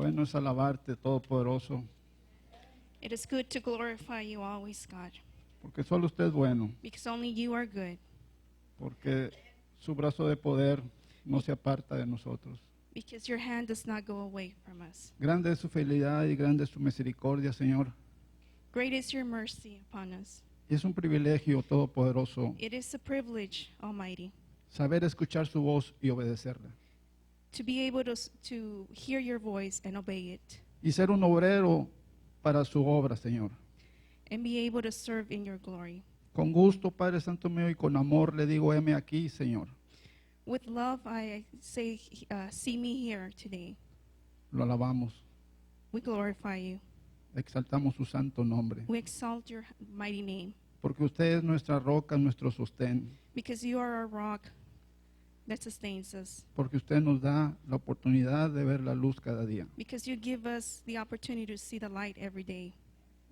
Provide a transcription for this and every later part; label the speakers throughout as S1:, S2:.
S1: Bueno es alabarte, Todopoderoso,
S2: It is good to glorify you always, God,
S1: porque solo usted es bueno,
S2: because only you are good,
S1: porque su brazo de poder no se aparta de nosotros.
S2: because your hand does not go away from us.
S1: Grande es su fidelidad y grande es su misericordia, Señor.
S2: Great is your mercy upon us.
S1: Y es un privilegio, Todopoderoso,
S2: It is a privilege, Almighty,
S1: saber escuchar su voz y obedecerla.
S2: to be able to hear your voice and obey it,
S1: Y ser un obrero para su obra, Señor.
S2: and be able to serve in your glory.
S1: Con gusto, Padre Santo mío, y con amor le digo, heme aquí, Señor.
S2: With love, I say, see me here today.
S1: Lo alabamos,
S2: We glorify you.
S1: exaltamos su santo nombre.
S2: We exalt your mighty name,
S1: Porque usted es nuestra roca, nuestro sostén.
S2: because you are our rock that sustains us,
S1: Porque usted nos da la oportunidad de ver la luz cada día.
S2: because you give us the opportunity to see the light every day.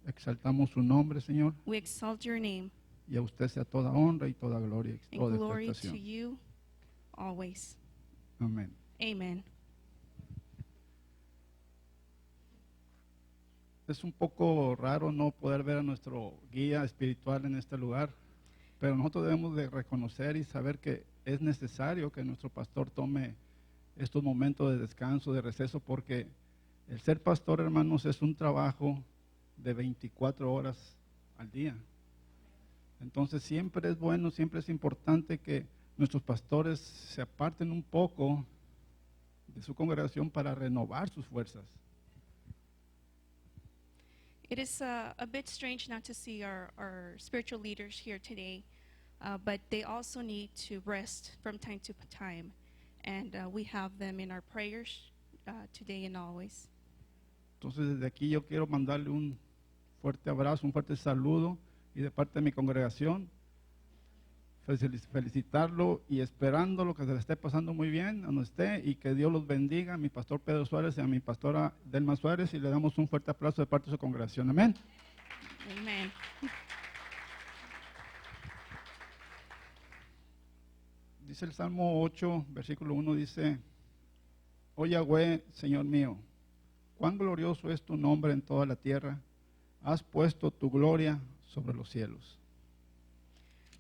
S1: Exaltamos su nombre, Señor.
S2: We exalt your name,
S1: Y a usted sea toda honra y toda gloria y
S2: and
S1: toda
S2: glory to
S1: exaltación.
S2: you always.
S1: Amén.
S2: Amen.
S1: Es un poco raro no poder ver a nuestro guía espiritual en este lugar, pero nosotros debemos de reconocer y saber que es necesario que nuestro pastor tome estos momentos de descanso, de receso, porque el ser pastor, hermanos, es un trabajo de 24 horas al día. Entonces siempre es bueno, siempre es importante que nuestros pastores se aparten un poco de su congregación para renovar sus fuerzas.
S2: It is a bit strange not to see our spiritual leaders here today, but they also need to rest from time to time. And we have them in our prayers today and always.
S1: Entonces desde aquí yo quiero mandarle un fuerte abrazo, un fuerte saludo y de parte de mi congregación felicitarlo y esperando que se le esté pasando muy bien a donde esté y que Dios los bendiga a mi pastor Pedro Suárez y a mi pastora Delma Suárez y le damos un fuerte aplauso de parte de su congregación. Amén.
S2: Amen.
S1: Dice el Salmo 8, versículo 1, dice: Oh Yahweh, Señor mío, cuán glorioso es tu nombre en toda la tierra, has puesto tu gloria sobre los cielos.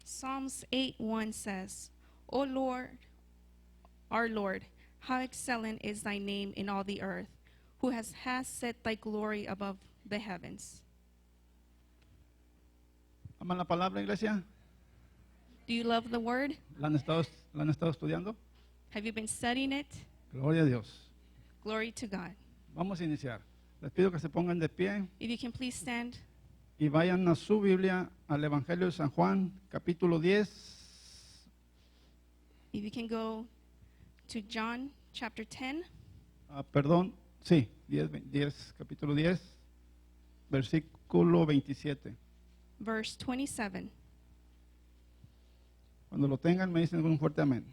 S2: Psalms 8:1 says, O Lord, our Lord, how excellent is thy name in all the earth, who has set thy glory above the heavens.
S1: ¿Aman la palabra, iglesia?
S2: Do you love the word?
S1: ¿La han estado estudiando?
S2: Have you been studying it?
S1: Gloria a Dios.
S2: Glory to God.
S1: Vamos a iniciar. Les pido que se pongan de pie
S2: If you can please stand
S1: y vayan a su Biblia al Evangelio de San Juan, capítulo 10.
S2: If you can go to John chapter 10,
S1: Perdón, sí, 10, capítulo 10, versículo 27.
S2: verse 27.
S1: Cuando lo tengan me dicen un fuerte amén.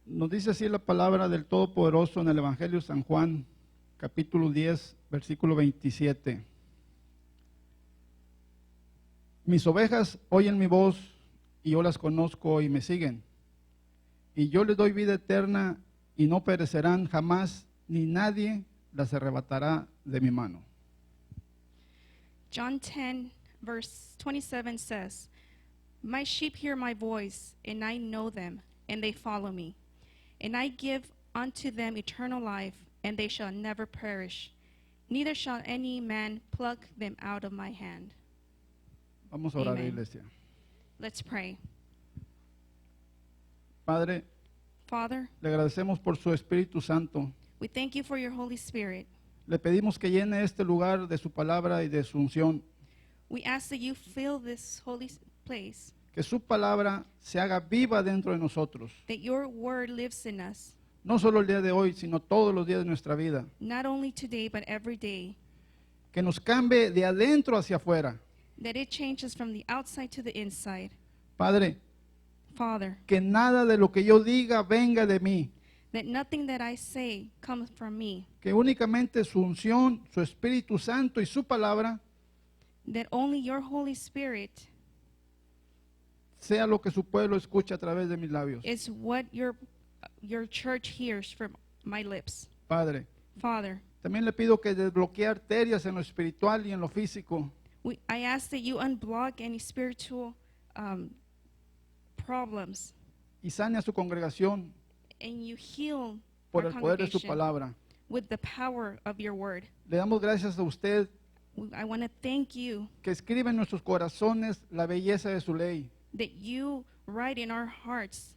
S1: Nos dice así la palabra del Todopoderoso en el Evangelio de San Juan, capítulo 10, versículo 27. Mis ovejas oyen mi voz y yo las conozco y me siguen. Y yo les doy vida eterna y no perecerán jamás, ni nadie las arrebatará de mi mano.
S2: John 10, verse 27 says, My sheep hear my voice, and I know them, and they follow me. And I give unto them eternal life, and they shall never perish, neither shall any man pluck them out of my hand.
S1: Vamos a orar,
S2: Amen.
S1: iglesia.
S2: Let's pray.
S1: Padre,
S2: Father,
S1: le agradecemos por su Espíritu Santo.
S2: we thank you for your Holy Spirit.
S1: Le pedimos que llene este lugar de su palabra y de su unción.
S2: We ask that you fill this holy place,
S1: Que su palabra se haga viva dentro de nosotros.
S2: that your word lives in us,
S1: No solo el día de hoy, sino todos los días de nuestra vida.
S2: not only today, but every day,
S1: Que nos cambie de adentro hacia afuera.
S2: that it changes from the outside to the inside.
S1: Padre,
S2: Father,
S1: que nada de lo que yo diga venga de mí.
S2: that nothing that I say comes from me,
S1: Que únicamente su unción, su Espíritu Santo y su palabra
S2: that only your Holy Spirit
S1: sea lo que su pueblo escuche a través de mis labios.
S2: is what your your church hears from my lips.
S1: Padre.
S2: Father,
S1: También le pido que desbloquee arterias en lo espiritual y en lo físico.
S2: I ask that you unblock any spiritual problems
S1: Y sane a su congregación
S2: and you heal
S1: por
S2: our
S1: el poder de su
S2: congregation
S1: palabra.
S2: with the power of your word.
S1: Le damos gracias a usted
S2: I want to thank you
S1: que escribe en nuestros corazones la belleza de su ley.
S2: that you write in our hearts.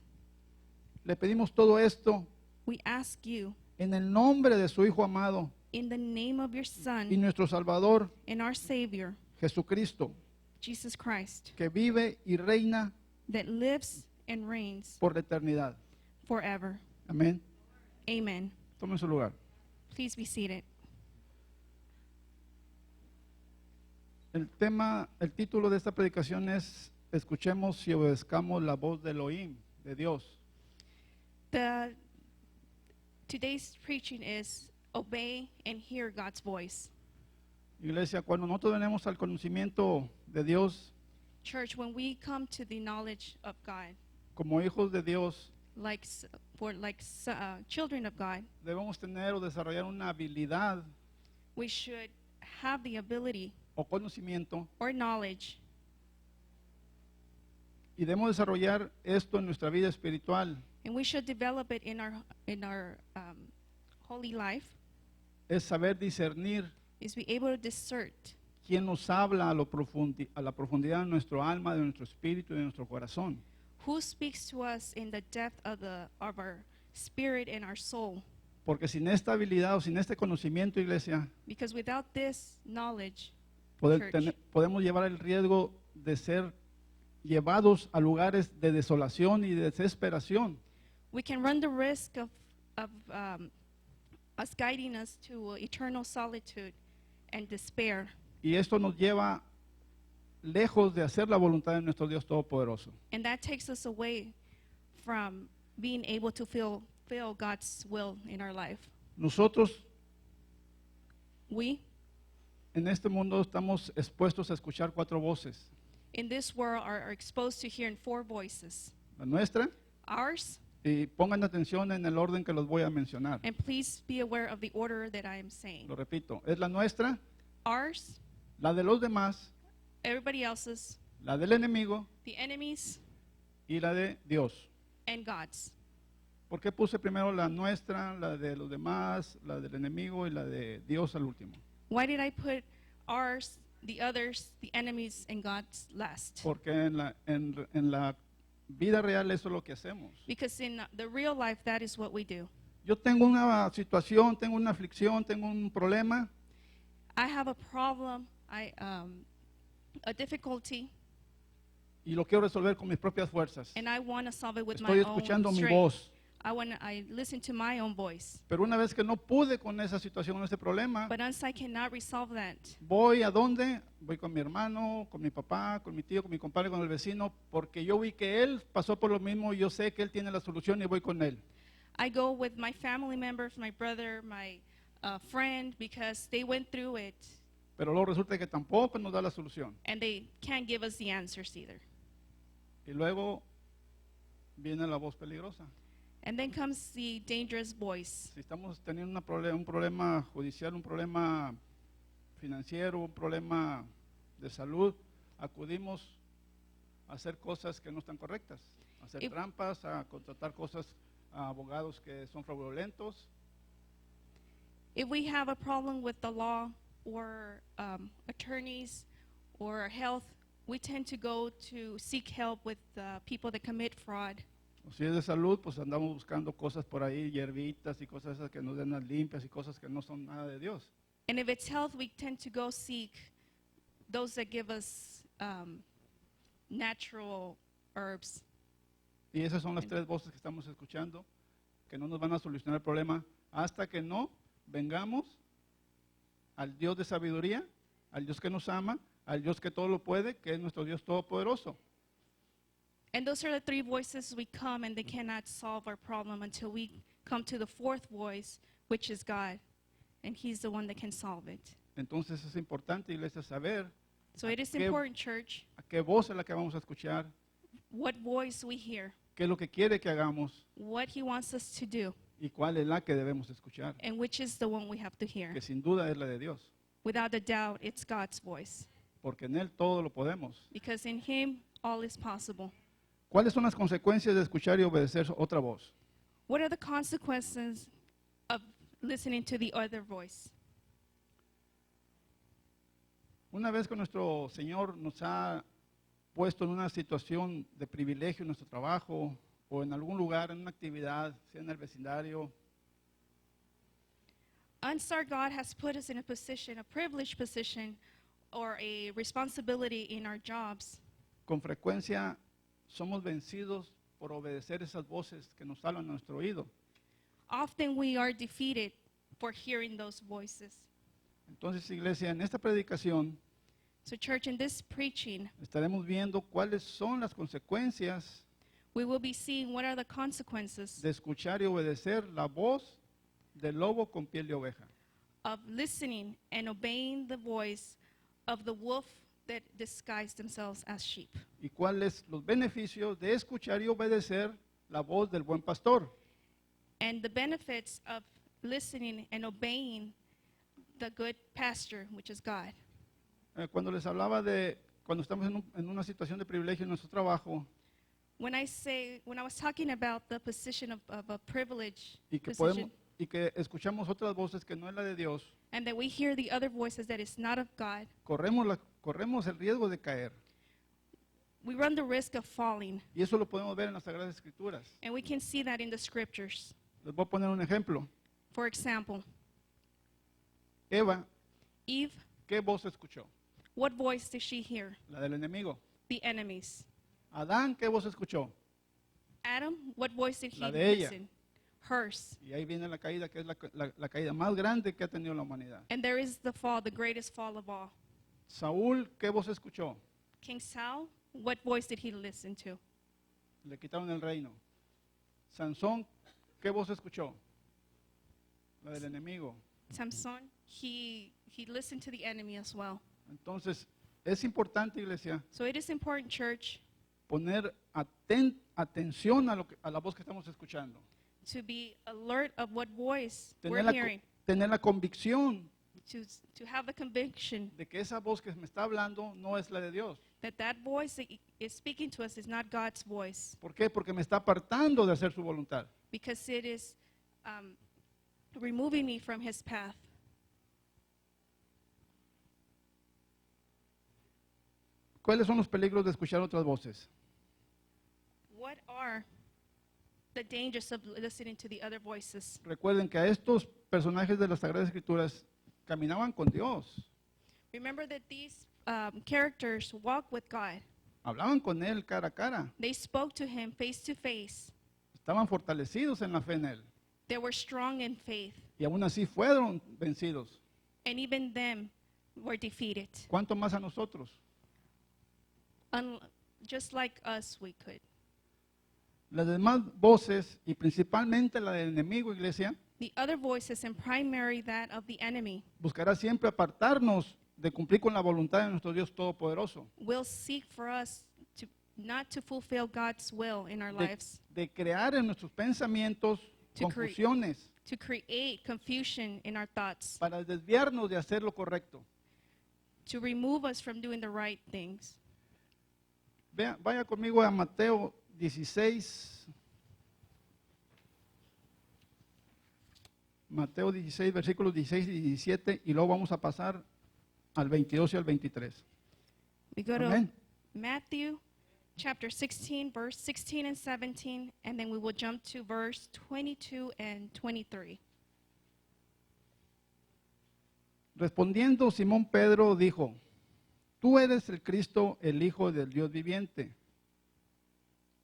S1: Le pedimos todo esto
S2: We ask you
S1: en el nombre de su Hijo amado
S2: in the name of your
S1: y
S2: Son
S1: nuestro Salvador
S2: and our Savior,
S1: Jesucristo,
S2: Jesus Christ,
S1: que vive y reina
S2: that lives and reigns
S1: por la eternidad.
S2: forever.
S1: Amén.
S2: Amen.
S1: Tome su lugar.
S2: Please be seated.
S1: El título de esta predicación es Escuchemos y obedezcamos la voz de Elohim, de Dios.
S2: Today's preaching is obey and hear God's voice.
S1: Iglesia, cuando nosotros venimos al conocimiento de Dios,
S2: Church, when we come to the knowledge of God,
S1: como hijos de Dios,
S2: children of God,
S1: debemos tener o desarrollar una habilidad
S2: we should have the ability
S1: o conocimiento
S2: or knowledge,
S1: y debemos desarrollar esto en nuestra vida espiritual.
S2: and we should develop it in our holy life,
S1: Es saber discernir
S2: is be able to discern
S1: quién nos habla a la profundidad de nuestro alma, de nuestro espíritu y de nuestro corazón.
S2: who speaks to us in the depth of our spirit and our soul.
S1: Porque sin esta habilidad o sin este conocimiento, iglesia,
S2: Because without this knowledge, Church.
S1: podemos llevar el riesgo de ser llevados a lugares de desolación y de desesperación.
S2: we can run the risk of us guiding us to eternal solitude and despair.
S1: Y esto nos lleva lejos de hacer la voluntad de nuestro Dios Todopoderoso.
S2: And that takes us away from being able to fulfill God's will in our life.
S1: Nosotros
S2: We,
S1: en este mundo estamos expuestos a escuchar 4 voces.
S2: in this world, are exposed to hearing 4 voices.
S1: La nuestra,
S2: Ours,
S1: y pongan atención en el orden que los voy a mencionar.
S2: and please be aware of the order that I am saying.
S1: Lo repito, es la nuestra,
S2: Ours,
S1: la de los demás,
S2: everybody else's,
S1: la del enemigo
S2: the enemies,
S1: y la de Dios.
S2: and God's.
S1: ¿Por qué puse primero la nuestra, la de los demás, la del enemigo y la de Dios al último?
S2: Why did I put ours, the others, the enemies, and God's last?
S1: Porque en la vida real eso es lo que hacemos.
S2: Because in the real life, that is what we do.
S1: Yo tengo una situación, tengo una aflicción, tengo un problema
S2: I have a problem, a difficulty,
S1: y lo quiero resolver con mis propias fuerzas.
S2: and I want to solve it with
S1: Estoy
S2: my own
S1: escuchando mi
S2: strength.
S1: voz.
S2: I listen to my own voice.
S1: Pero una vez que no pude con esa situación, con ese problema,
S2: But once I cannot resolve that,
S1: voy a dónde? Voy con mi hermano, con mi papá, con mi tío, con mi compadre, con el vecino, porque yo vi que él pasó por lo mismo y yo sé que él tiene la solución y voy con él.
S2: I go with my family members, my brother, my friend, because they went through it,
S1: Pero luego resulta que tampoco nos da la solución.
S2: and they can't give us the answers either.
S1: Y luego viene la voz peligrosa.
S2: And then comes the dangerous voice.
S1: Si estamos teniendo un problema judicial, un problema financiero, un problema de salud, acudimos a hacer cosas que no están correctas, a hacer
S2: If-
S1: trampas, a contratar cosas a abogados que son fraudulentos.
S2: If we have a problem with the law or attorneys or health, we tend to go to seek help with people that commit fraud.
S1: O si es de salud, pues andamos buscando cosas por ahí, hierbitas y cosas esas que nos den las limpias y cosas que no son nada de Dios.
S2: And if it's health, we tend to go seek those that give us natural herbs.
S1: Y esas son las 3 voces que estamos escuchando, que no nos van a solucionar el problema hasta que no vengamos al Dios de sabiduría, al Dios que nos ama, al Dios que todo lo puede, que es nuestro Dios todopoderoso.
S2: And those are the 3 voices we come, and they cannot solve our problem until we come to the 4th voice, which is God. And He's the one that can solve it.
S1: Entonces es importante, iglesia, saber
S2: So it is
S1: qué-
S2: important, church,
S1: a qué voz es la que vamos a escuchar,
S2: what voice we hear,
S1: qué es lo que quiere que hagamos
S2: what He wants us to do,
S1: y cuál es la que debemos escuchar,
S2: and which is the one we have to hear.
S1: que sin duda es la de Dios,
S2: Without a doubt, it's God's voice,
S1: porque en Él todo lo podemos.
S2: because in Him all is possible.
S1: ¿Cuáles son las consecuencias de escuchar y obedecer otra voz?
S2: What are the consequences of listening to the other voice?
S1: Una vez que nuestro Señor nos ha puesto en una situación de privilegio en nuestro trabajo o en algún lugar, en una actividad, sea en el vecindario,
S2: Once our God has put us in a position, a privileged position, or a responsibility in our jobs,
S1: con frecuencia somos vencidos por obedecer esas voces que nos hablan a nuestro oído.
S2: often we are defeated for hearing those voices.
S1: Entonces, iglesia, en esta predicación
S2: So, church, in this preaching,
S1: estaremos viendo cuáles son las consecuencias
S2: we will be seeing what are the consequences
S1: de escuchar y obedecer la voz del lobo con piel de oveja.
S2: of listening and obeying the voice of the wolf that disguise themselves as sheep,
S1: Y cuáles los beneficios de escuchar y obedecer la voz del buen pastor.
S2: and the benefits of listening and obeying the good pastor, which is God.
S1: Cuando les hablaba de cuando estamos en una situación de privilegio en nuestro trabajo
S2: When I was talking about the position of a privilege
S1: y que
S2: position,
S1: que escuchamos otras voces que no es la de Dios,
S2: and that we hear the other voices that is not of God,
S1: corremos el riesgo de caer.
S2: we run the risk of falling.
S1: Y eso lo podemos ver en las Sagradas Escrituras.
S2: And we can see that in the scriptures.
S1: Les voy a poner un ejemplo.
S2: For example,
S1: Eva,
S2: Eve,
S1: ¿qué voz escuchó?
S2: what voice did she hear?
S1: La del enemigo.
S2: The enemies.
S1: Adán, ¿qué voz escuchó?
S2: Adam, what voice did he
S1: La de ella.
S2: listen? Hers.
S1: Y ahí viene la caída, que es la caída más grande que ha tenido la humanidad.
S2: And there is the fall, the greatest fall of all.
S1: Saúl, ¿qué voz escuchó?
S2: King Saul, what voice did he listen to?
S1: Le quitaron el reino. Sansón, ¿qué voz escuchó? La del enemigo.
S2: Samson, he listened to the enemy as well.
S1: Entonces, es importante, iglesia,
S2: So it is important, church,
S1: poner atención a la voz que estamos escuchando.
S2: to be alert of what voice
S1: Tener
S2: we're
S1: la,
S2: hearing,
S1: tener la convicción
S2: to have the conviction
S1: de que esa voz que me está hablando no es la de Dios.
S2: that that voice that is speaking to us is not God's voice,
S1: ¿Por qué? Porque me está apartando de hacer su voluntad.
S2: because it is removing me from his path.
S1: ¿Cuáles son los peligros de escuchar otras voces?
S2: What are the dangers of listening to the other voices?
S1: Recuerden que a estos personajes de las Sagradas Escrituras caminaban con Dios,
S2: Remember that these characters walk with God.
S1: hablaban con Él cara a cara,
S2: They spoke to him face to face.
S1: estaban fortalecidos en la fe en Él
S2: They were strong in faith,
S1: y aún así fueron vencidos.
S2: and even them were defeated.
S1: ¿Cuánto más a nosotros?
S2: Just like us, we could.
S1: Las demás voces y principalmente la del enemigo, iglesia,
S2: The other voices, and primary that of the enemy,
S1: buscará siempre apartarnos de cumplir con la voluntad de nuestro Dios Todopoderoso,
S2: will seek for us to not to fulfill God's will in our lives,
S1: de crear en nuestros pensamientos
S2: To create.
S1: confusiones
S2: to create confusion in our thoughts,
S1: para desviarnos de hacer lo correcto.
S2: to remove us from doing the right things.
S1: Vaya conmigo a Mateo 16. Mateo 16, versículos 16 y 17, y luego vamos a pasar al 22 y al 23.
S2: We go to
S1: Amén.
S2: Matthew chapter 16, verse 16 and 17, and then we will jump to verse 22 and 23.
S1: Respondiendo Simón Pedro dijo, tú eres el Cristo, el Hijo del Dios viviente.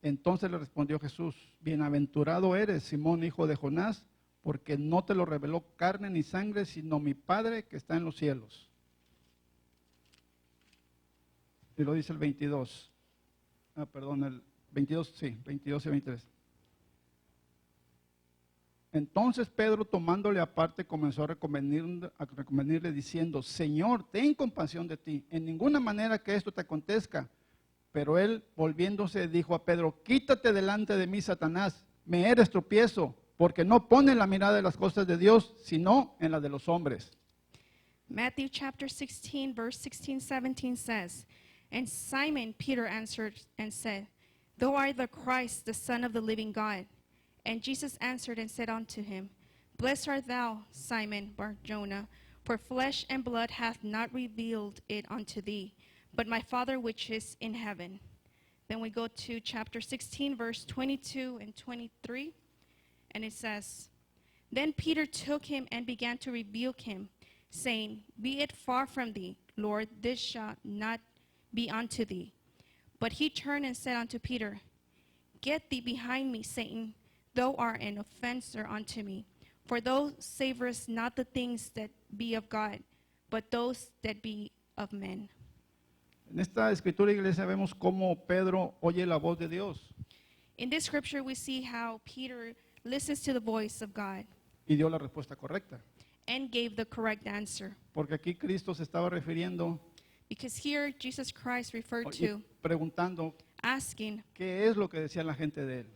S1: Entonces le respondió Jesús, bienaventurado eres, Simón, hijo de Jonás, porque no te lo reveló carne ni sangre, sino mi Padre que está en los cielos. Y lo dice el 22. El 22, sí, 22 y 23. Entonces Pedro, tomándole aparte, comenzó a reconvenirle diciendo, Señor, ten compasión de ti, en ninguna manera que esto te acontezca. Pero él, volviéndose, dijo a Pedro: quítate delante de mí, Satanás, me eres tropiezo, porque no pones la mirada en las cosas de Dios, sino en las de los hombres.
S2: Matthew chapter 16, verse 16-17 says, And Simon Peter answered and said, Thou art the Christ, the Son of the living God. And Jesus answered and said unto him, Blessed art thou, Simon Bar-Jonah, for flesh and blood hath not revealed it unto thee, but my Father which is in heaven. Then we go to chapter 16, verse 22 and 23, and it says, Then Peter took him and began to rebuke him, saying, Be it far from thee, Lord, this shall not be unto thee. But he turned and said unto Peter, Get thee behind me, Satan, thou art an offenser unto me. For thou savorest not the things that be of God, but those that be of men.
S1: En esta escritura, iglesia, vemos cómo Pedro oye la voz de Dios
S2: In this scripture, we see how Peter listens to the voice of God
S1: y dio la respuesta correcta.
S2: and gave the correct answer.
S1: Porque aquí Cristo se estaba refiriendo
S2: Because here, Jesus Christ referred
S1: y
S2: to
S1: preguntando
S2: asking,
S1: qué es lo que decía la gente de él.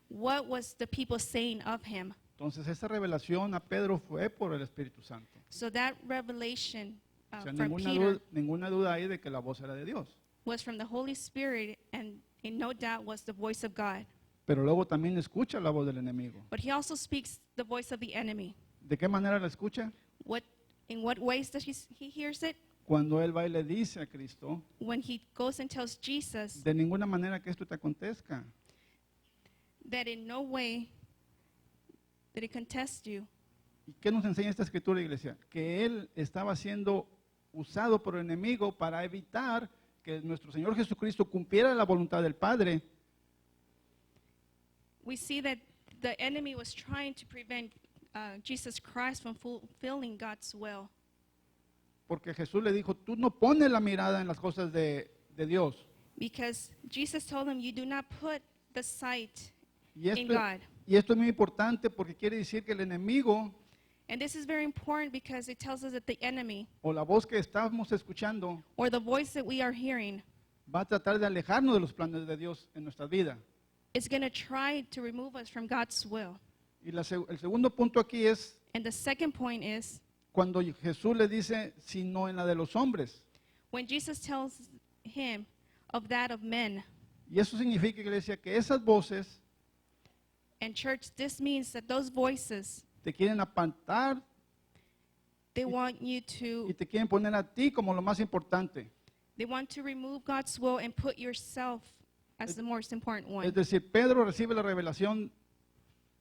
S2: what was the people saying of him?
S1: Entonces esa revelación a Pedro fue por el Espíritu Santo.
S2: So that revelation
S1: O sea,
S2: from Peter
S1: ninguna duda hay de que la voz era de Dios.
S2: was from the Holy Spirit, and in no doubt was the voice of God.
S1: Pero luego también escucha la voz del enemigo.
S2: But he also speaks the voice of the enemy.
S1: ¿De qué manera la escucha?
S2: In what ways does he hears it?
S1: Cuando él va y le dice a Cristo:
S2: When he goes and tells Jesus
S1: de ninguna manera que esto te acontezca.
S2: that in no way did he contest you.
S1: ¿Y qué nos enseña esta escritura, iglesia? Que él estaba siendo usado por el enemigo para evitar que nuestro Señor Jesucristo cumpliera la voluntad del Padre.
S2: We see that the enemy was trying to prevent Jesus Christ from fulfilling God's will.
S1: Porque Jesús le dijo: tú no pones la mirada en las cosas de Dios.
S2: Because Jesus told him, you do not put the sight
S1: Y
S2: in God.
S1: esto es muy importante porque quiere decir que el enemigo,
S2: And this is very important because it tells us that the enemy,
S1: o la voz que estamos escuchando,
S2: or the voice that we are hearing,
S1: va a tratar de alejarnos de los planes de Dios en nuestra vida.
S2: is going to try to remove us from God's will.
S1: Y el segundo punto aquí es
S2: And the second point is,
S1: cuando Jesús le dice: sino en la de los hombres.
S2: when Jesus tells him of that of men.
S1: Y eso significa, iglesia, que esas voces
S2: And church, this means that those voices,
S1: te quieren apartar
S2: they want you
S1: y
S2: to,
S1: te quieren poner a ti como lo más importante.
S2: they want to remove God's will and put yourself as the most important
S1: Es
S2: one.
S1: decir, Pedro recibe la revelación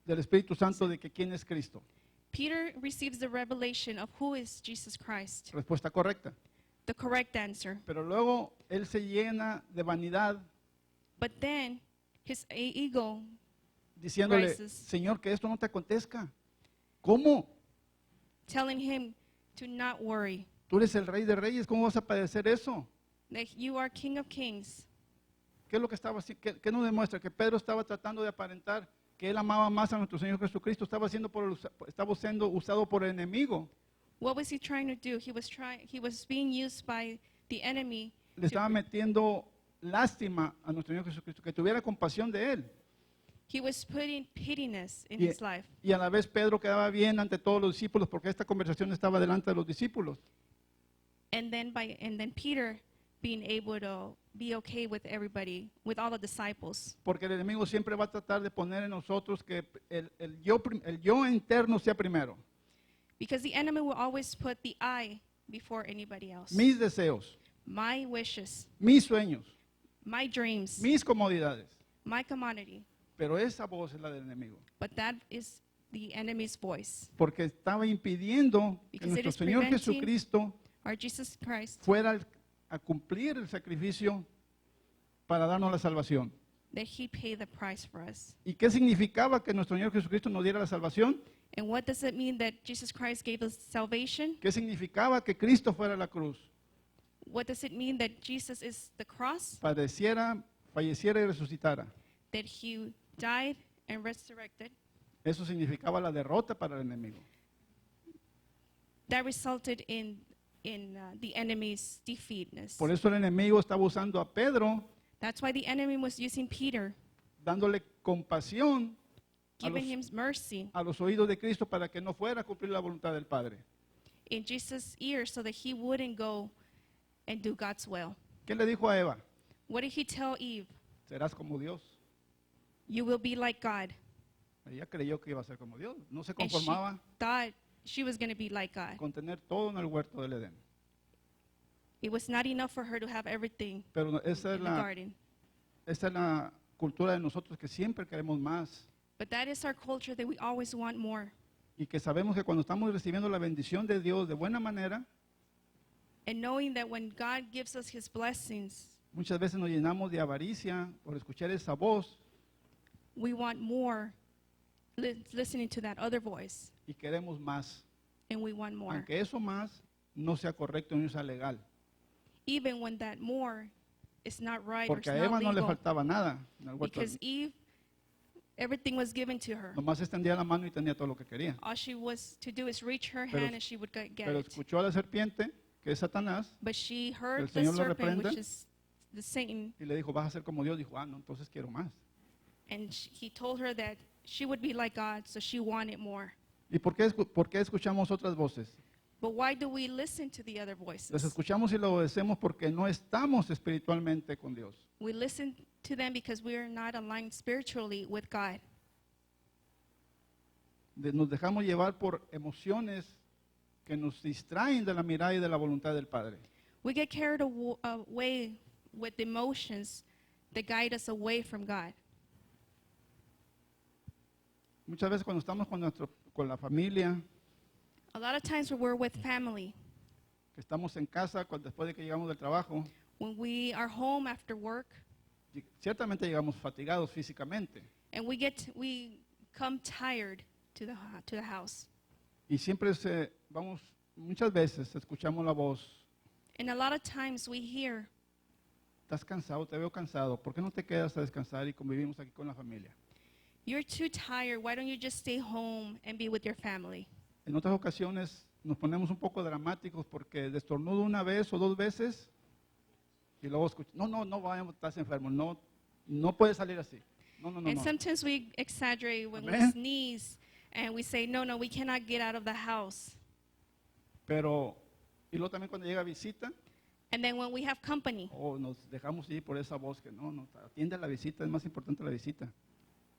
S1: del Espíritu Santo de que quién es Cristo.
S2: Peter receives the revelation of who is Jesus Christ,
S1: Respuesta correcta.
S2: the correct answer.
S1: Pero luego él se llena de vanidad
S2: But then his ego,
S1: diciéndole:
S2: rises.
S1: Señor, que esto no te acontezca. ¿Cómo?
S2: telling him to not worry,
S1: Tú eres el Rey de Reyes, ¿cómo vas a padecer eso?
S2: that you are King of Kings.
S1: ¿Qué es lo que estaba haciendo? ¿Qué nos demuestra? Que Pedro estaba tratando de aparentar que él amaba más a nuestro Señor Jesucristo. Estaba siendo usado por el enemigo.
S2: What was he trying to do? He was being used by the enemy.
S1: Le estaba metiendo lástima a nuestro Señor Jesucristo, que tuviera compasión de él.
S2: He was putting pittiness in
S1: Y,
S2: his life.
S1: y a la vez Pedro quedaba bien ante todos los discípulos porque esta conversación estaba delante de los discípulos.
S2: And then Peter being able to be okay with everybody, with all the disciples.
S1: Porque el enemigo siempre va a tratar de poner en nosotros que el yo interno sea primero.
S2: Because the enemy will always put the I before anybody else.
S1: Mis deseos,
S2: My wishes,
S1: mis sueños,
S2: my dreams,
S1: mis comodidades.
S2: my commodity.
S1: Pero esa voz es la del enemigo.
S2: But that is the enemy's voice.
S1: Porque estaba impidiendo que
S2: Because it
S1: nuestro
S2: is
S1: Señor
S2: preventing-
S1: Jesucristo
S2: Or Jesus Christ,
S1: fuera a cumplir el sacrificio para darnos la salvación.
S2: that he paid the price for us.
S1: ¿Y qué significaba que nuestro Señor Jesucristo nos diera la salvación?
S2: And what does it mean that Jesus Christ gave us salvation?
S1: ¿Qué significaba que Cristo fuera a la cruz?
S2: What does it mean that Jesus is the cross?
S1: Padeciera, falleciera y resucitara.
S2: That he died and resurrected?
S1: Eso significaba la derrota para el enemigo.
S2: That resulted in the enemy's defeatness.
S1: Por eso el enemigo estaba usando a Pedro
S2: That's why the enemy was using Peter,
S1: dándole compasión
S2: giving him mercy
S1: a los oídos de Cristo para que no fuera a cumplir la voluntad del Padre.
S2: in Jesus' ears so that he wouldn't go and do God's will.
S1: ¿Qué le dijo a Eva?
S2: What did he tell Eve?
S1: Serás como Dios.
S2: You will be like God.
S1: Ella creyó que iba a ser como Dios. No se
S2: And she
S1: conformaba
S2: thought she was going to be like God.
S1: con tener todo en el huerto del Edén.
S2: It was not enough for her to have everything
S1: Pero esa
S2: in the garden.
S1: es la cultura de nosotros que siempre queremos más
S2: But that is our culture that we always want more.
S1: y que sabemos que cuando estamos recibiendo la bendición de Dios de buena manera,
S2: And knowing that when God gives us his blessings,
S1: muchas veces nos llenamos de avaricia por escuchar esa voz
S2: we want more listening to that other voice.
S1: y queremos más,
S2: And we want more.
S1: aunque eso más no sea correcto ni sea legal,
S2: Even when that more is not right or it's
S1: porque a
S2: not
S1: Eva no le
S2: legal.
S1: faltaba nada en el huerto.
S2: Because Eve, everything was given to her.
S1: Nomás extendía la mano y tenía todo lo que quería.
S2: All she was to do is reach her
S1: Pero-
S2: hand and she would get
S1: Pero
S2: it.
S1: escuchó a la serpiente, que es Satanás,
S2: But she
S1: el
S2: heard the
S1: Señor lo
S2: serpent,
S1: reprenda.
S2: which is the Satan,
S1: y le dijo, vas a ser como Dios. Dijo, no, entonces quiero más.
S2: and he told her that she would be like God, so she wanted more.
S1: ¿Y por qué escuchamos otras voces?
S2: But why do we listen to the other
S1: Las
S2: voices?
S1: escuchamos y lo obedecemos porque no estamos espiritualmente con Dios.
S2: We listen to them because we are not aligned spiritually with God.
S1: Nos dejamos llevar por emociones que nos distraen de la mirada y de la voluntad del Padre.
S2: We get carried away with emotions that guide us away from God.
S1: Muchas veces cuando estamos con la familia,
S2: A lot of times when we're with family,
S1: que estamos en casa después de que llegamos del trabajo,
S2: when we are home after work,
S1: ciertamente llegamos fatigados físicamente.
S2: and we come tired to the house.
S1: Y siempre muchas veces escuchamos la voz,
S2: And a lot of times we hear,
S1: estás cansado, te veo cansado, ¿por qué no te quedas a descansar y convivimos aquí con la familia?
S2: you're too tired, why don't you just stay home and be with your family?
S1: En otras ocasiones nos ponemos un poco dramáticos porque destornudo una vez o dos veces y luego escucho, no vayamos, estás enfermo, no puedes salir así. No.
S2: And sometimes we exaggerate when we
S1: Amen.
S2: sneeze and we say, no, we cannot get out of the house.
S1: Pero, y luego también cuando llega visita,
S2: And then when we have company,
S1: nos dejamos ir por esa voz que no, atiende a la visita, es más importante la visita.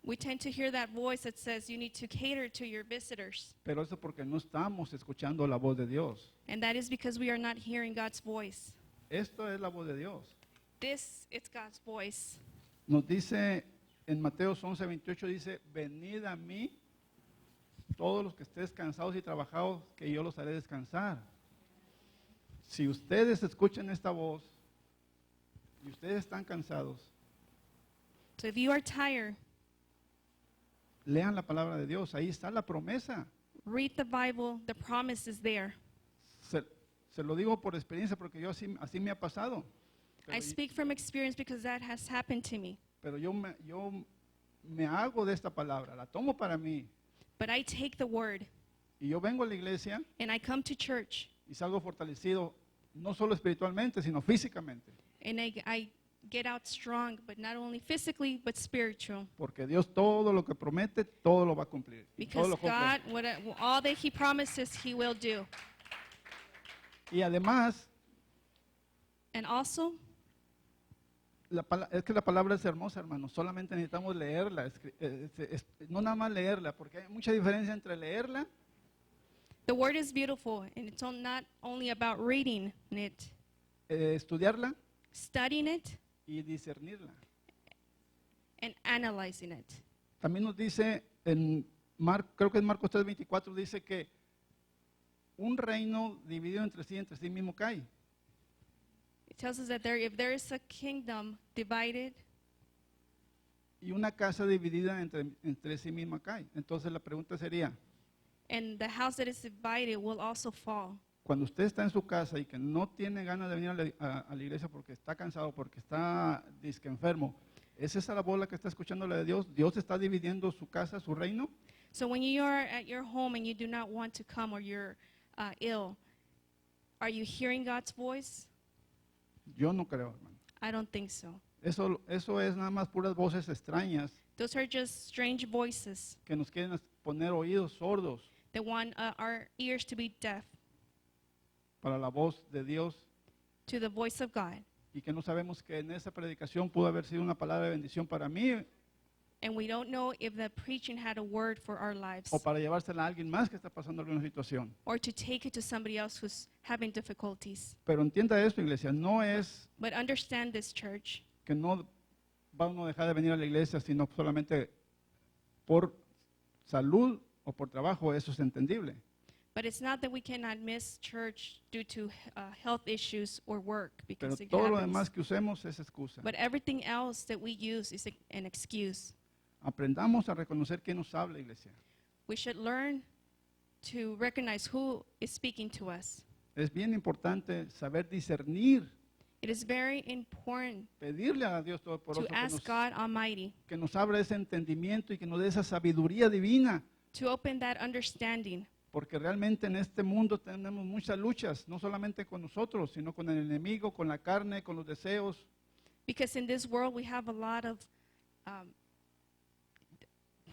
S2: we tend to hear that voice that says you need to cater to your visitors.
S1: Pero eso porque no estamos escuchando la voz de Dios.
S2: And that is because we are not hearing God's voice.
S1: Esto es la voz de Dios.
S2: This is God's voice.
S1: Nos dice en Mateo 11:28, dice, venid a mí todos los que estéis cansados y trabajados, que yo los haré descansar. Si ustedes escuchan esta voz y ustedes están cansados,
S2: So if you are tired,
S1: lean la palabra de Dios, ahí está la promesa.
S2: read the Bible, the promise is there.
S1: Se lo digo por experiencia porque yo así me ha pasado.
S2: I speak from experience because that has happened to me.
S1: Pero yo me hago de esta palabra, la tomo para mí.
S2: But I take the word
S1: Y yo vengo a la iglesia
S2: and I come to church
S1: y salgo fortalecido, no solo espiritualmente, sino físicamente.
S2: and I get out strong, but not only physically, but spiritual.
S1: Porque Dios todo lo que promete, todo lo va a cumplir. Y todo
S2: Because
S1: lo cumple.
S2: God, all that He promises, He will do.
S1: Y además,
S2: And also,
S1: es que la palabra es hermosa, hermano. Solamente necesitamos leerla. No nada más leerla, porque hay mucha diferencia entre leerla
S2: the word is beautiful, and it's not only about reading it,
S1: estudiarla
S2: studying it,
S1: y discernirla.
S2: and analyzing it.
S1: También nos dice creo que en Marcos 3:24 dice que un reino dividido entre sí mismo cae.
S2: It tells us that if there is a kingdom divided,
S1: Y una casa dividida entre sí misma cae. Entonces la pregunta sería,
S2: and the house that is divided will also fall.
S1: cuando usted está en su casa y que no tiene ganas de venir a la iglesia porque está cansado, porque está disque enfermo, ¿es esa la bola que está escuchando la de Dios? ¿Dios está dividiendo su casa, su reino?
S2: So when you are at your home and you do not want to come or you're ill, are you hearing God's voice?
S1: Yo no creo, hermano.
S2: I don't think so.
S1: Eso es nada más puras voces extrañas
S2: Those are just strange voices
S1: que nos quieren poner oídos sordos
S2: that want our ears to be deaf
S1: para la voz de Dios
S2: to the voice of God.
S1: y que no sabemos que en esa predicación pudo haber sido una palabra de bendición para mí
S2: And we don't know if the preaching had a word for our lives
S1: o para llevársela a alguien más que está pasando alguna situación.
S2: or to take it to somebody else who's having difficulties.
S1: Pero entienda esto, iglesia, no es
S2: But understand this, church,
S1: que no va uno a dejar de venir a la iglesia, sino solamente por salud o por trabajo, eso es entendible.
S2: but it's not that we cannot miss church due to health issues or work,
S1: Pero
S2: because it
S1: todo lo
S2: happens.
S1: demás que usemos es excusa.
S2: But everything else that we use is an excuse.
S1: Aprendamos a reconocer quién nos habla, iglesia.
S2: We should learn to recognize who is speaking to us.
S1: Es bien importante saber discernir,
S2: It is very important
S1: pedirle a Dios
S2: to
S1: Todopoderoso
S2: ask God Almighty
S1: que nos abra ese entendimiento y que nos dé esa sabiduría divina,
S2: to open that understanding,
S1: porque realmente en este mundo tenemos muchas luchas, no solamente con nosotros, sino con el enemigo, con la carne, con los deseos.
S2: because in this world we have a lot of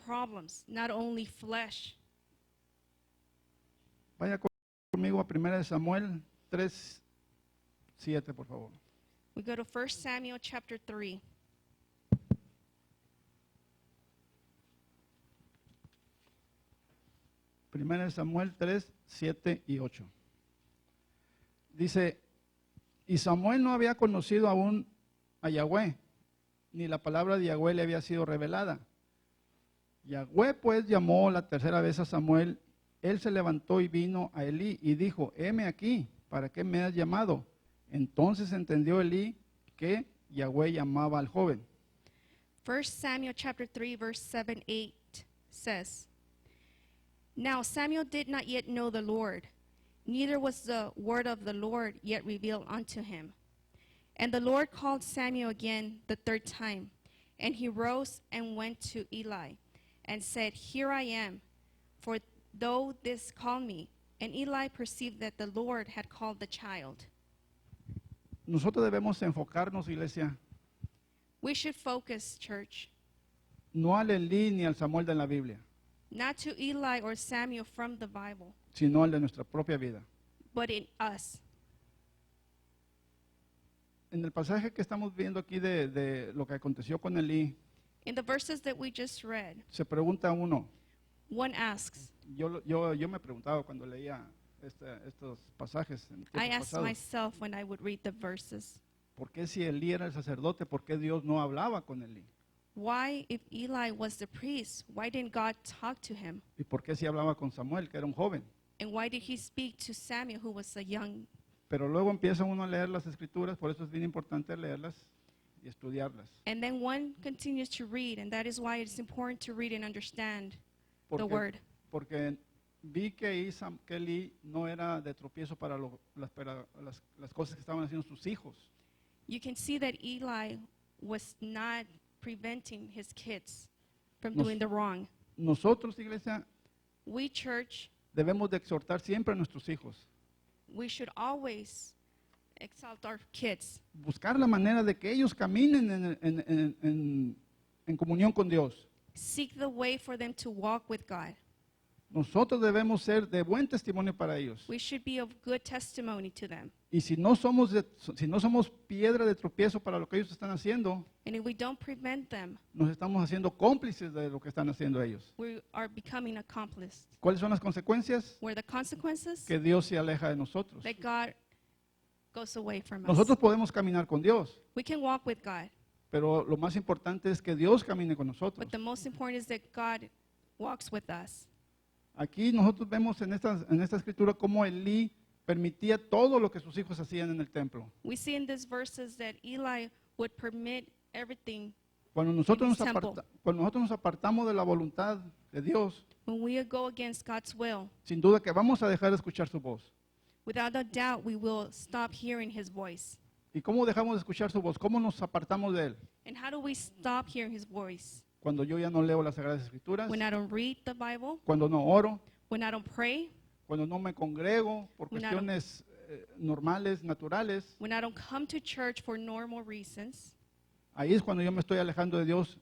S2: problems, not only flesh.
S1: Vaya conmigo a 1 Samuel 3:7, por favor.
S2: We go to 1 Samuel chapter 3.
S1: Primera de Samuel 3, 7 y 8. Dice, y Samuel no había conocido aún a Yahweh, ni la palabra de Yahweh le había sido revelada. Yahweh pues llamó la tercera vez a Samuel, él se levantó y vino a Elí y dijo, heme aquí, ¿para qué me has llamado? Entonces entendió Elí que Yahweh llamaba al joven.
S2: 1 Samuel chapter 3 verse 7, 8 says, Now Samuel did not yet know the Lord, neither was the word of the Lord yet revealed unto him. And the Lord called Samuel again the third time, and he rose and went to Eli, and said, Here I am, for thou didst call me. And Eli perceived that the Lord had called the child.
S1: Nosotros debemos enfocarnos, iglesia,
S2: We should focus, church,
S1: no al Elí ni al Samuel de la Biblia,
S2: not to Eli or Samuel from the Bible,
S1: sino al de nuestra propia vida.
S2: but in us.
S1: En el pasaje que estamos viendo aquí de lo que aconteció con Elí,
S2: In the verses that we just read,
S1: se pregunta uno,
S2: one asks,
S1: yo me preguntaba cuando leía estos pasajes en
S2: I
S1: tiempos
S2: asked
S1: pasados,
S2: myself when I would read the verses,
S1: ¿por qué si Elí era el sacerdote, por qué Dios no hablaba con Elí?
S2: why, if Eli was the priest, why didn't God talk to him?
S1: ¿Y por qué si hablaba con Samuel, que era un joven?
S2: And why did he speak to Samuel, who was a young?
S1: Pero luego empieza uno a leer las escrituras, por eso es bien importante leerlas y estudiarlas.
S2: And then one continues to read, and that is why it's important to read and understand the
S1: Porque,
S2: word.
S1: porque vi que Elí no era de tropiezo para las cosas que estaban haciendo sus hijos.
S2: You can see that Eli was not preventing his kids from
S1: Nos-
S2: doing the wrong.
S1: Nosotros, iglesia,
S2: We, church,
S1: debemos de exhortar siempre a nuestros hijos.
S2: we should always exalt our kids,
S1: Buscar la manera de que ellos caminen en comunión con Dios.
S2: seek the way for them to walk with God.
S1: Nosotros debemos ser de buen testimonio para ellos.
S2: We should be of good testimony to them.
S1: Y si no somos piedra de tropiezo para lo que ellos están haciendo,
S2: And if we don't prevent them,
S1: nos estamos haciendo cómplices de lo que están haciendo ellos.
S2: we are becoming accomplices.
S1: ¿Cuáles son las consecuencias?
S2: Where the consequences,
S1: Que Dios se aleja de nosotros.
S2: that God goes away from us.
S1: Nosotros podemos caminar con Dios,
S2: We can walk with God,
S1: pero lo más importante es que Dios camine con nosotros.
S2: but the most important is that God walks with us.
S1: Aquí nosotros vemos en esta escritura cómo Elí permitía todo lo que sus hijos hacían en el templo.
S2: We see in these verses that Eli would permit everything.
S1: Cuando nosotros
S2: In the temple.
S1: cuando nosotros nos apartamos de la voluntad de Dios,
S2: When we go against God's will,
S1: sin duda que vamos a dejar de escuchar su voz.
S2: without a doubt, we will stop hearing his voice.
S1: ¿Y cómo dejamos de escuchar su voz? ¿Cómo nos apartamos de él?
S2: And how do we stop hearing his voice?
S1: Cuando yo ya no leo las Sagradas Escrituras,
S2: When I don't read the Bible,
S1: cuando no oro,
S2: when I don't pray,
S1: cuando no me congrego por
S2: When I don't-
S1: cuestiones normales, naturales.
S2: when I don't come to church for normal reasons.
S1: Ahí es cuando yo me estoy alejando de Dios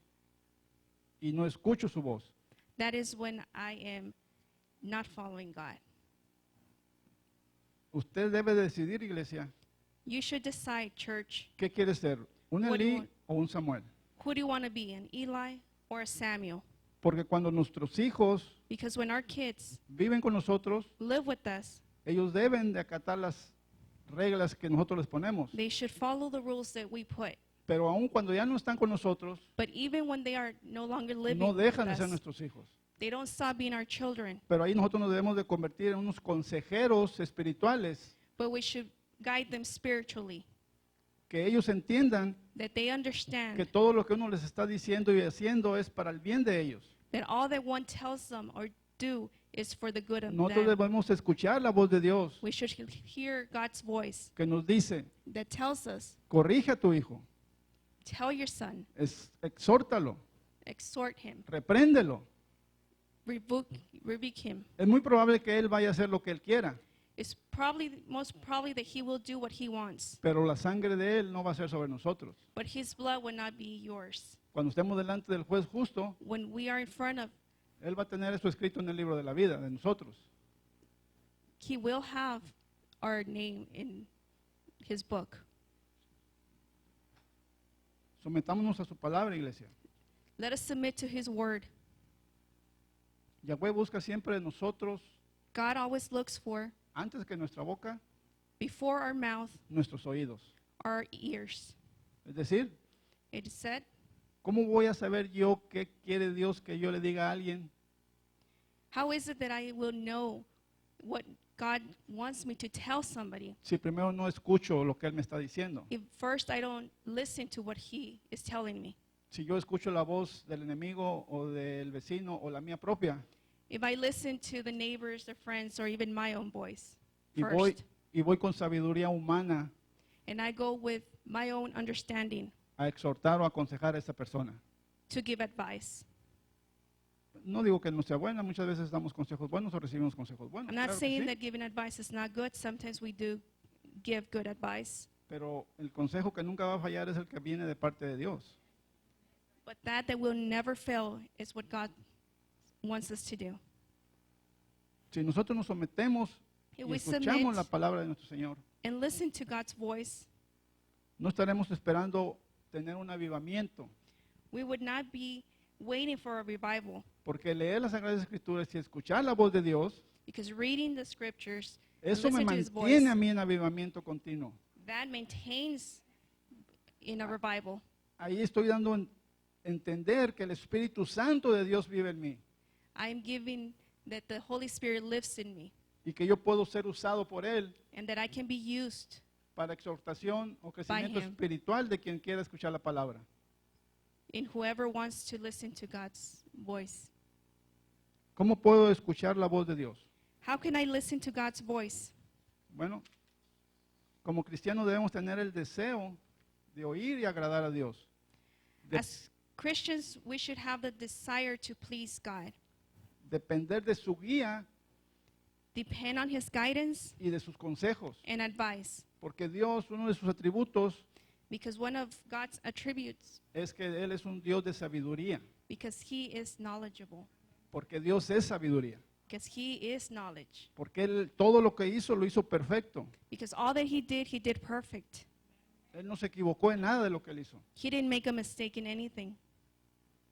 S1: y no escucho su voz.
S2: That is when I am not following God.
S1: Usted debe decidir, iglesia,
S2: You should decide, church,
S1: ¿qué quiere ser? ¿Un
S2: What do you
S1: Elí
S2: want?
S1: o un Samuel?
S2: who do you want to be, an Eli or a Samuel?
S1: Porque cuando nuestros hijos
S2: Because when our kids
S1: viven con nosotros,
S2: live with us,
S1: ellos deben de acatar las reglas que nosotros les ponemos.
S2: they should follow the rules that we put.
S1: Pero aun cuando ya no están con nosotros,
S2: But even when they are no longer living
S1: no
S2: with
S1: dejan de ser
S2: us,
S1: nuestros hijos.
S2: they don't stop being our children.
S1: Pero ahí nosotros nos debemos de convertir en unos consejeros espirituales,
S2: But we should guide them spiritually,
S1: que ellos entiendan
S2: that they
S1: que
S2: understand
S1: todo lo que uno les está diciendo y haciendo es para el bien de ellos.
S2: that all that one tells them or do is for the good of
S1: Nosotros
S2: them.
S1: debemos escuchar la voz de Dios
S2: We should hear God's voice
S1: que nos dice,
S2: that tells us,
S1: corrige a tu hijo,
S2: tell your son,
S1: exhórtalo,
S2: exhort him,
S1: repréndelo.
S2: rebuke him.
S1: Es muy probable que él vaya a hacer lo que él quiera,
S2: It's probably most probably that he will do what he wants,
S1: pero la sangre de él no va a ser sobre nosotros.
S2: but his blood will not be yours.
S1: Cuando estemos delante del juez justo,
S2: When we are in front of,
S1: él va a tener eso escrito en el libro de la vida de nosotros.
S2: he will have our name in his book.
S1: Sometámonos a su palabra, iglesia.
S2: Let us submit to his word.
S1: Yahweh busca siempre de nosotros,
S2: God always looks for,
S1: antes que nuestra boca,
S2: before our mouth,
S1: nuestros oídos.
S2: our ears.
S1: Es decir,
S2: It is said,
S1: ¿cómo voy a saber yo qué quiere Dios que yo le diga a alguien
S2: how is it that I will know what God wants me to tell somebody
S1: si primero no escucho lo que Él me está diciendo?
S2: if first I don't listen to what he is telling me?
S1: Si yo escucho la voz del enemigo o del vecino o la mía propia
S2: If I listen to the neighbors, the friends, or even my own voice
S1: y
S2: first,
S1: voy con sabiduría humana
S2: and I go with my own understanding
S1: a exhortar o aconsejar a esa persona.
S2: to give advice.
S1: No digo que no sea buena, muchas veces damos consejos buenos o recibimos consejos buenos.
S2: I'm not
S1: claro que
S2: saying
S1: sí,
S2: that giving advice is not good. Sometimes we do give good advice.
S1: pero el consejo que nunca va a fallar es el que viene de parte de Dios.
S2: But that will never fail is what God wants us to do.
S1: Si nosotros nos sometemos
S2: If
S1: y
S2: we
S1: escuchamos
S2: submit
S1: la palabra de nuestro Señor,
S2: and listen to God's voice,
S1: no estaremos esperando tener un avivamiento,
S2: we would not be waiting for a revival,
S1: porque leer las Sagradas Escrituras y escuchar la voz de Dios,
S2: because reading the scriptures and
S1: eso me
S2: listening to his voice,
S1: mantiene a mí en avivamiento continuo.
S2: that maintains in a revival.
S1: Ahí estoy dando a entender que el Espíritu Santo de Dios vive en mí
S2: I am giving that the Holy Spirit lives in me
S1: y que yo puedo ser usado por Él
S2: and that I can be used
S1: para exhortación o crecimiento
S2: him.
S1: espiritual de quien quiera escuchar la palabra.
S2: in whoever wants to listen to God's voice.
S1: ¿Cómo puedo escuchar la voz de Dios?
S2: How can I listen to God's voice?
S1: Bueno, como cristianos debemos tener el deseo de oír y agradar a Dios, de
S2: As Christians, we should have the desire to please God,
S1: depender de su guía
S2: depend on his guidance
S1: y de sus consejos,
S2: and advice,
S1: porque Dios, uno de sus atributos
S2: because one of God's attributes,
S1: es que Él es un Dios de sabiduría,
S2: because he is knowledgeable,
S1: porque Dios es sabiduría,
S2: because he is knowledge,
S1: porque Él todo lo que hizo lo hizo perfecto.
S2: because all that he did perfect.
S1: Él no se equivocó en nada de lo que Él hizo.
S2: He didn't make a mistake in anything.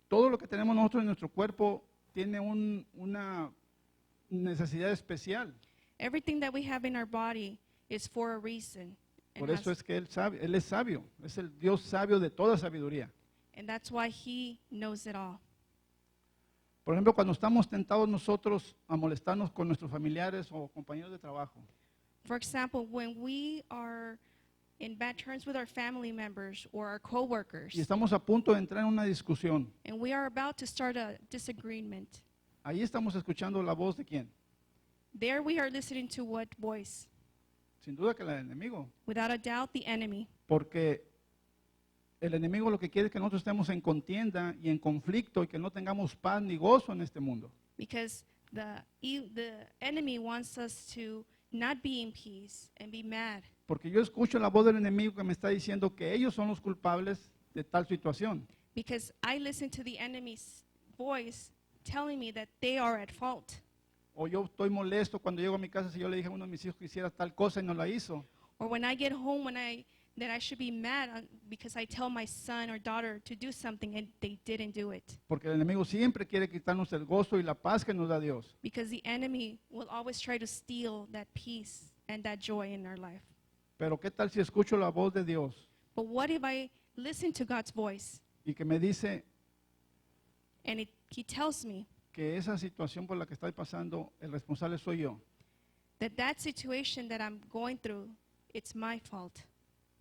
S1: Todo lo que tenemos nosotros en nuestro cuerpo tiene una necesidad especial.
S2: Everything that we have in our body is for a reason.
S1: Por eso es que Él es sabio, es el Dios sabio de toda sabiduría.
S2: And that's why he knows it all.
S1: Por ejemplo, cuando estamos tentados nosotros a molestarnos con nuestros familiares o compañeros de trabajo,
S2: For example, when we are in bad terms with our family members or our coworkers,
S1: y estamos a punto de entrar en una discusión,
S2: and we are about to start a disagreement,
S1: ahí estamos escuchando la voz de quién.
S2: there we are listening to what voice?
S1: Sin duda que la del enemigo,
S2: Without a doubt, the enemy.
S1: porque el enemigo lo que quiere es que nosotros estemos en contienda y en conflicto y que no tengamos paz ni gozo en este mundo.
S2: Because the enemy wants us to not be in peace and be mad.
S1: Porque yo escucho la voz del enemigo que me está diciendo que ellos son los culpables de tal situación.
S2: because I listen to the enemy's voice telling me that they are at fault.
S1: O yo estoy molesto cuando llego a mi casa si yo le dije a uno de mis hijos que hiciera tal cosa y no la hizo.
S2: Or when I get home, that I should be mad because I tell my son or daughter to do something and they didn't do it.
S1: Porque el enemigo siempre quiere quitarnos el gozo y la paz que nos da Dios.
S2: Because the enemy will always try to steal that peace and that joy in our life.
S1: Pero ¿qué tal si escucho la voz de Dios
S2: But what if I listen to God's voice
S1: y que me dice
S2: and he tells me
S1: que esa situación por la que estoy pasando, el responsable soy yo?
S2: that situation that I'm going through, it's my fault.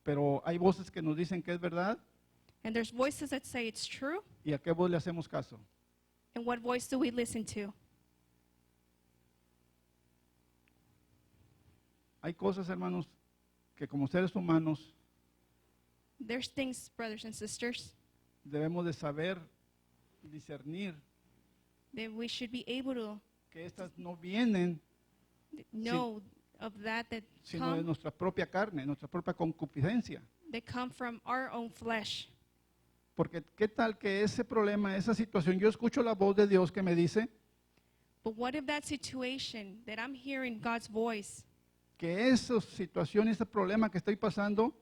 S1: Pero hay voces que nos dicen que es verdad,
S2: And there's voices that say it's true.
S1: ¿y a qué voz le hacemos caso?
S2: And what voice do we listen to?
S1: Hay cosas, hermanos, que como seres humanos
S2: There's things, brothers and sisters,
S1: debemos de saber discernir
S2: that we should be able to
S1: que estas no vienen
S2: know of that
S1: sino de
S2: come,
S1: nuestra propia carne, nuestra propia concupiscencia.
S2: that come from our own flesh.
S1: Porque qué tal que ese problema, esa situación, yo escucho la voz de Dios que me dice
S2: But what if that situation that I'm hearing God's voice,
S1: que esa situación, ese problema que estoy pasando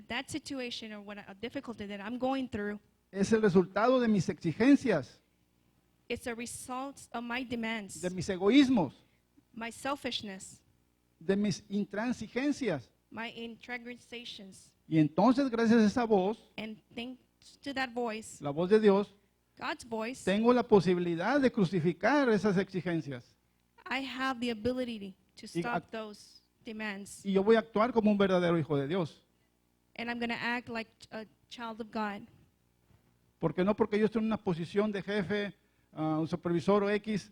S2: that situation or what a difficulty that I'm going through,
S1: es el resultado de mis exigencias,
S2: it's a result of my demands,
S1: de mis egoísmos,
S2: my selfishness,
S1: de mis intransigencias?
S2: my transgressions.
S1: Y entonces, gracias a esa voz,
S2: And thanks to that voice,
S1: la voz de Dios,
S2: God's voice,
S1: tengo la posibilidad de crucificar esas exigencias.
S2: I have the ability to
S1: Y
S2: stop
S1: ac-
S2: those demands.
S1: Y yo voy a actuar como un verdadero hijo de Dios.
S2: And I'm going to act like a child of God.
S1: Porque no porque yo estoy en una posición de jefe, un supervisor o X,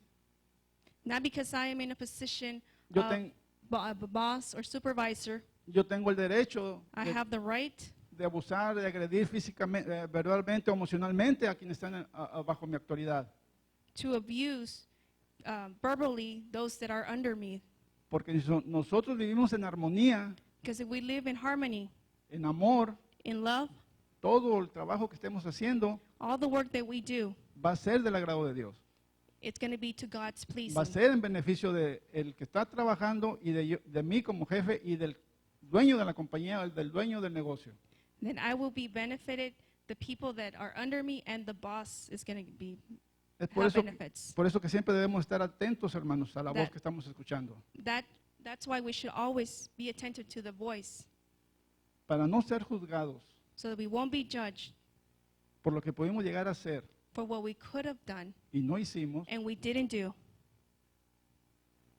S2: Not because I am in a position
S1: yo,
S2: of
S1: ten-
S2: a boss or supervisor.
S1: yo tengo el derecho
S2: I have the right
S1: de abusar, de agredir físicamente, verbalmente o emocionalmente a quienes están bajo mi autoridad.
S2: to abuse verbally those that are under me.
S1: Porque si nosotros vivimos en armonía,
S2: Because if we live in harmony,
S1: en amor,
S2: in love,
S1: todo el trabajo que estemos haciendo
S2: all the work that we do,
S1: va a ser del agrado de Dios.
S2: it's going to be to God's pleasing.
S1: Va a ser en beneficio de el que está trabajando y de mí como jefe y del dueño de la compañía, del dueño del negocio.
S2: Then I will be benefited, the people that are under me, and the boss is going to be
S1: Es por
S2: have
S1: eso,
S2: benefits.
S1: por eso que siempre debemos estar atentos, hermanos, a la voz
S2: That-
S1: que estamos escuchando.
S2: That's why we should always be attentive to the voice,
S1: Para no ser juzgados
S2: so that we won't be judged
S1: por lo que pudimos llegar a hacer
S2: for what we could have done
S1: y no hicimos.
S2: and we didn't do.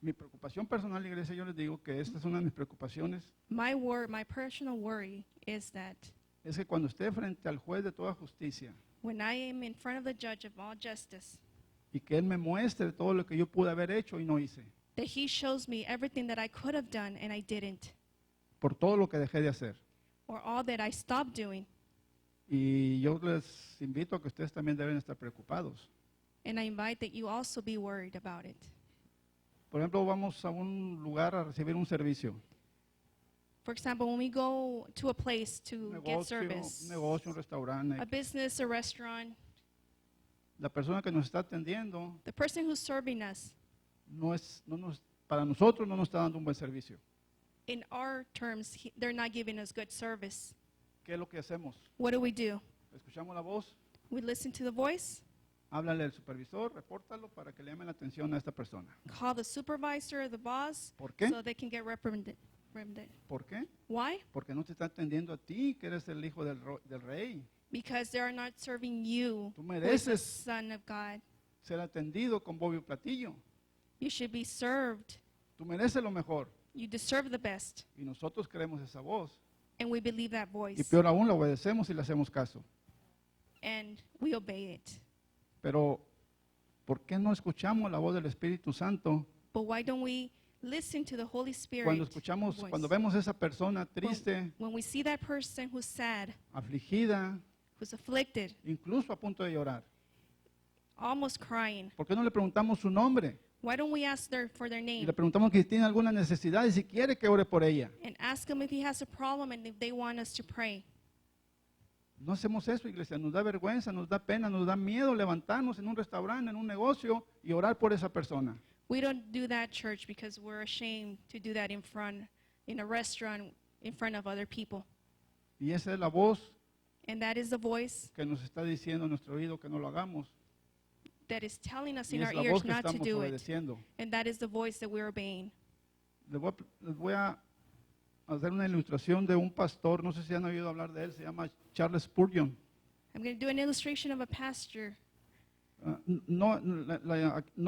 S1: Mi preocupación personal, iglesia, yo les digo que esta es una de mis preocupaciones,
S2: My personal worry is that
S1: es que cuando esté frente al juez de toda justicia
S2: when I am in front of the judge of all justice,
S1: y que él me muestre todo lo que yo pude haber hecho y no hice,
S2: that he shows me everything that I could have done and I didn't,
S1: por todo lo que dejé de hacer.
S2: or all that I stopped doing.
S1: Y yo les invito a que ustedes también deben estar preocupados.
S2: And I invite that you also be worried about it.
S1: Por ejemplo, vamos a un lugar a recibir un servicio,
S2: For example, when we go to a place to get
S1: un
S2: service,
S1: negocio, un restaurante,
S2: a business, a restaurant,
S1: la persona que nos está atendiendo
S2: the person who's serving us,
S1: para nosotros no nos está dando un buen servicio.
S2: in our terms, they're not giving us good service.
S1: ¿Qué es lo que hacemos?
S2: What do?
S1: Escuchamos la voz,
S2: We listen to the voice,
S1: háblale al supervisor, repórtalo para que le llame la atención a esta persona.
S2: call the supervisor or the boss
S1: ¿Por qué?
S2: so they can get reprimanded.
S1: ¿Por qué?
S2: Why?
S1: Porque no te está atendiendo a ti, que eres el hijo del rey.
S2: Because they are not serving you,
S1: Tú
S2: who is the
S1: mereces
S2: Son of God.
S1: ser atendido con bobo y platillo.
S2: You should be served.
S1: Tú mereces lo mejor.
S2: You deserve the best.
S1: Y nosotros queremos esa voz.
S2: And we believe that
S1: Y
S2: voice.
S1: peor aún, la obedecemos y le hacemos caso.
S2: And we obey it.
S1: Pero, ¿por qué no escuchamos la voz del Espíritu Santo
S2: But why don't we listen to the Holy Spirit voice?
S1: cuando vemos a esa persona triste,
S2: When we see that person who's sad,
S1: afligida,
S2: who's afflicted,
S1: incluso a punto de llorar?
S2: almost crying?
S1: ¿Por qué no le preguntamos su nombre?
S2: Why don't we ask for their
S1: Y
S2: name
S1: le preguntamos que si tiene alguna necesidad y si quiere que ore por ella.
S2: and ask him if he has a problem and if they want us to pray?
S1: No hacemos eso, iglesia. Nos da vergüenza, nos da pena, nos da miedo levantarnos en un restaurante, en un negocio y orar por esa persona.
S2: We don't do that, church, because we're ashamed to do that in a restaurant, in front of other people.
S1: Y esa es la voz
S2: And that is the voice
S1: que nos está diciendo en nuestro oído que no lo hagamos.
S2: that is telling us
S1: Y
S2: in
S1: es
S2: our
S1: la voz
S2: ears
S1: que
S2: not to
S1: estamos
S2: do it.
S1: obedeciendo.
S2: And that is the voice that we're obeying.
S1: Les voy a hacer una ilustración de un pastor, no sé si han oído hablar de él, se llama Charles Spurgeon.
S2: I'm going to do an illustration of a pastor.
S1: No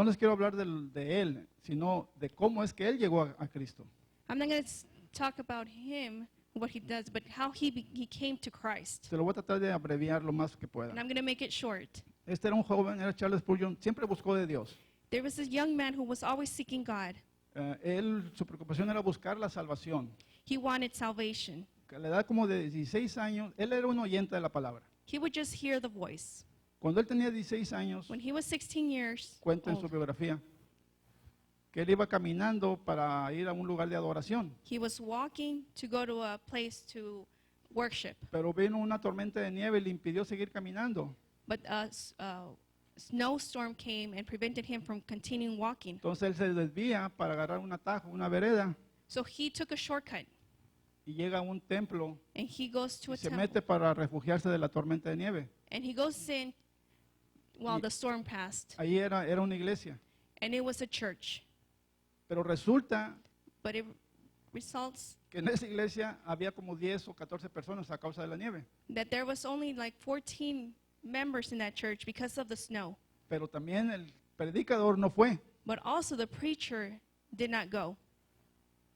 S1: les quiero hablar de él, sino de cómo es que él llegó a Cristo.
S2: I'm not going to talk about him, what he does, but how he came to Christ.
S1: Se lo voy a tratar de abreviar lo más que pueda.
S2: And I'm going to make it short.
S1: Este era un joven, era Charles Spurgeon, siempre buscó de Dios.
S2: There was this young man who was always seeking God.
S1: Su preocupación era buscar la salvación.
S2: He wanted salvation.
S1: A la edad como de 16 años, él era un oyente de la palabra.
S2: He would just hear the voice.
S1: Cuando él tenía 16 años,
S2: When he was 16 years
S1: cuenta en su
S2: old,
S1: biografía, que él iba caminando para ir a un lugar de adoración,
S2: he was walking to go to a place to worship.
S1: pero vino una tormenta de nieve y le impidió seguir caminando.
S2: But a snowstorm came and prevented him from continuing walking.
S1: Entonces él se desvía para agarrar un atajo, una vereda,
S2: So he took a shortcut
S1: y llega a un templo
S2: and he goes to
S1: y
S2: a
S1: se
S2: temple.
S1: mete para refugiarse de la tormenta de nieve.
S2: And he goes in while
S1: Y-
S2: the storm passed.
S1: Ahí era una iglesia,
S2: And it was a church.
S1: pero resulta
S2: But it results
S1: que en esa iglesia había como 10 o 14 personas a causa de la nieve,
S2: that there was only like 14 members in that church because of the snow.
S1: pero también el predicador no fue,
S2: But also the preacher did not go.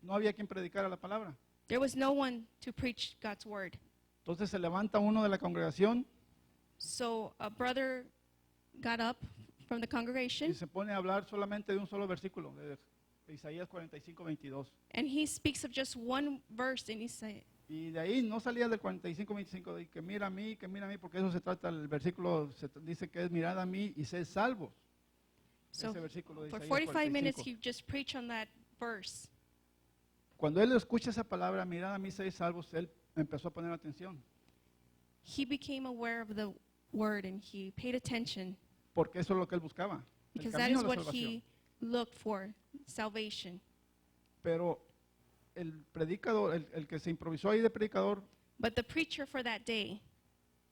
S1: no había quien predicara la palabra.
S2: There was no one to preach God's word.
S1: Entonces se levanta uno de la congregación
S2: So a brother got up from the
S1: y
S2: congregation
S1: se pone a hablar solamente de un solo versículo, de Isaías 45, 22.
S2: and he speaks of just one verse and he said,
S1: Y de ahí no salía del 45, 25, de que mira a mí, porque eso se trata, el versículo dice que es mirad a mí y sé salvos.
S2: so
S1: Ese versículo de
S2: for
S1: Isaías
S2: 45 minutes
S1: 45.
S2: he just preached on that verse.
S1: Cuando él escucha esa palabra, mirad a mí, sé salvos, él empezó a poner atención,
S2: He became aware of the word and he paid attention
S1: porque eso es lo que él buscaba, el
S2: because that
S1: camino
S2: is
S1: a la
S2: what
S1: salvación.
S2: he looked for, salvation.
S1: Pero el predicador, el que se improvisó ahí de predicador,
S2: But the preacher for that day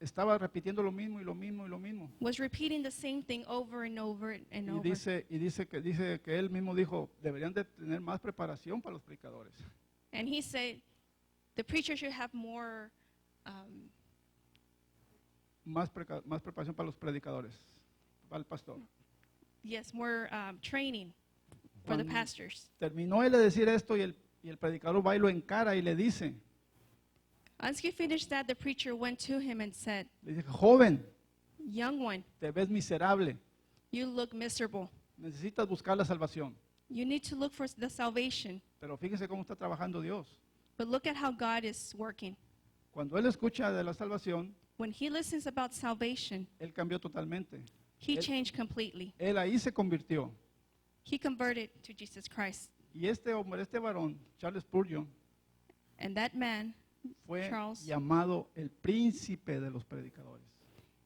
S1: estaba repitiendo lo mismo y lo mismo y lo mismo.
S2: was repeating the same thing over and over and
S1: Y
S2: over.
S1: dice que él mismo dijo, deberían de tener más preparación para los predicadores.
S2: And he said the preacher should have more,
S1: Más preparación para los predicadores, para el pastor.
S2: more training for the
S1: Cuando
S2: pastors.
S1: terminó él de decir esto y el predicador va y lo encara y le dice,
S2: Once he finished that, the preacher went to him and said,
S1: le dice, joven,
S2: young one,
S1: te ves miserable,
S2: you look miserable.
S1: necesitas buscar la salvación.
S2: You need to look for the salvation.
S1: Pero fíjese cómo está trabajando Dios.
S2: But look at how God is working.
S1: Cuando él escucha de la salvación,
S2: When he listens about salvation,
S1: él cambió totalmente.
S2: he
S1: Él-
S2: changed completely.
S1: Él ahí se convirtió.
S2: He converted to Jesus Christ.
S1: Y este hombre, este varón, Charles Spurgeon,
S2: And that man
S1: fue
S2: Charles.
S1: llamado el príncipe de los predicadores.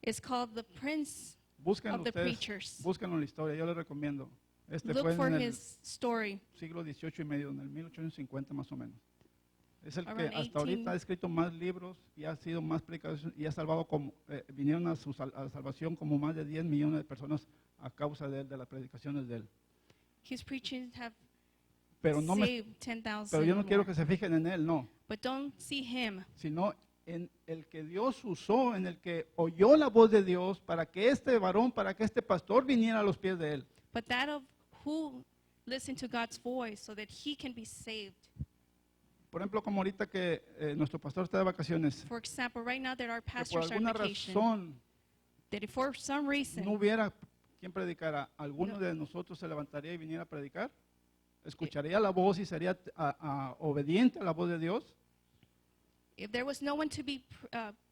S2: is called the prince
S1: Búsquenlo
S2: of the
S1: ustedes,
S2: preachers.
S1: búsquenlo en la historia, yo les recomiendo. Este
S2: Look
S1: fue
S2: for
S1: en el
S2: his story.
S1: siglo XVIII y medio, en el 1850 más o menos. Es el que
S2: Around
S1: hasta ahorita ha escrito más libros y ha sido más predicadores y ha salvado como, vinieron a a salvación como más de 10 millones de personas a causa de él, de las predicaciones de él.
S2: His preachings have
S1: Pero, no me,
S2: saved 10,000
S1: pero yo no quiero
S2: more.
S1: que se fijen en él, no,
S2: But don't see him,
S1: sino en el que Dios usó, en el que oyó la voz de Dios para que este varón, para que este pastor viniera a los pies de él.
S2: but that of who listened to God's voice so that he can be saved.
S1: Por ejemplo, como ahorita que nuestro pastor está de vacaciones,
S2: For example, right now that our
S1: que por
S2: pastors are on
S1: alguna
S2: vacation,
S1: razón
S2: that if for some reason
S1: no hubiera quien predicara, ¿alguno
S2: No.
S1: de nosotros se levantaría y viniera a predicar? ¿Escucharía la voz y sería obediente a la voz de Dios?
S2: if there was no one to be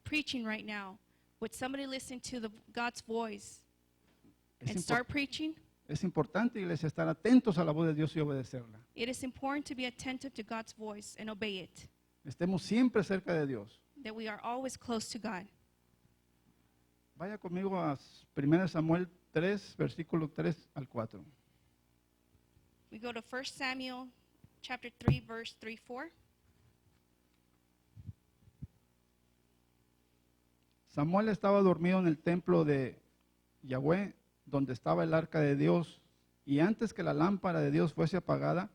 S2: preaching right now, would somebody listen to God's voice
S1: Es,
S2: and
S1: impor-
S2: start preaching?
S1: es importante, iglesia, estar atentos a la voz de Dios y obedecerla.
S2: It is important to be attentive to God's voice and obey it,
S1: Estemos siempre cerca de Dios.
S2: that we are always close to God.
S1: Vaya conmigo a 1 Samuel 3, versículo 3 al 4.
S2: We go to 1 Samuel chapter 3, verse 3-4.
S1: Samuel estaba dormido en el templo de Yahweh, donde estaba el arca de Dios, y antes que la lámpara de Dios fuese apagada,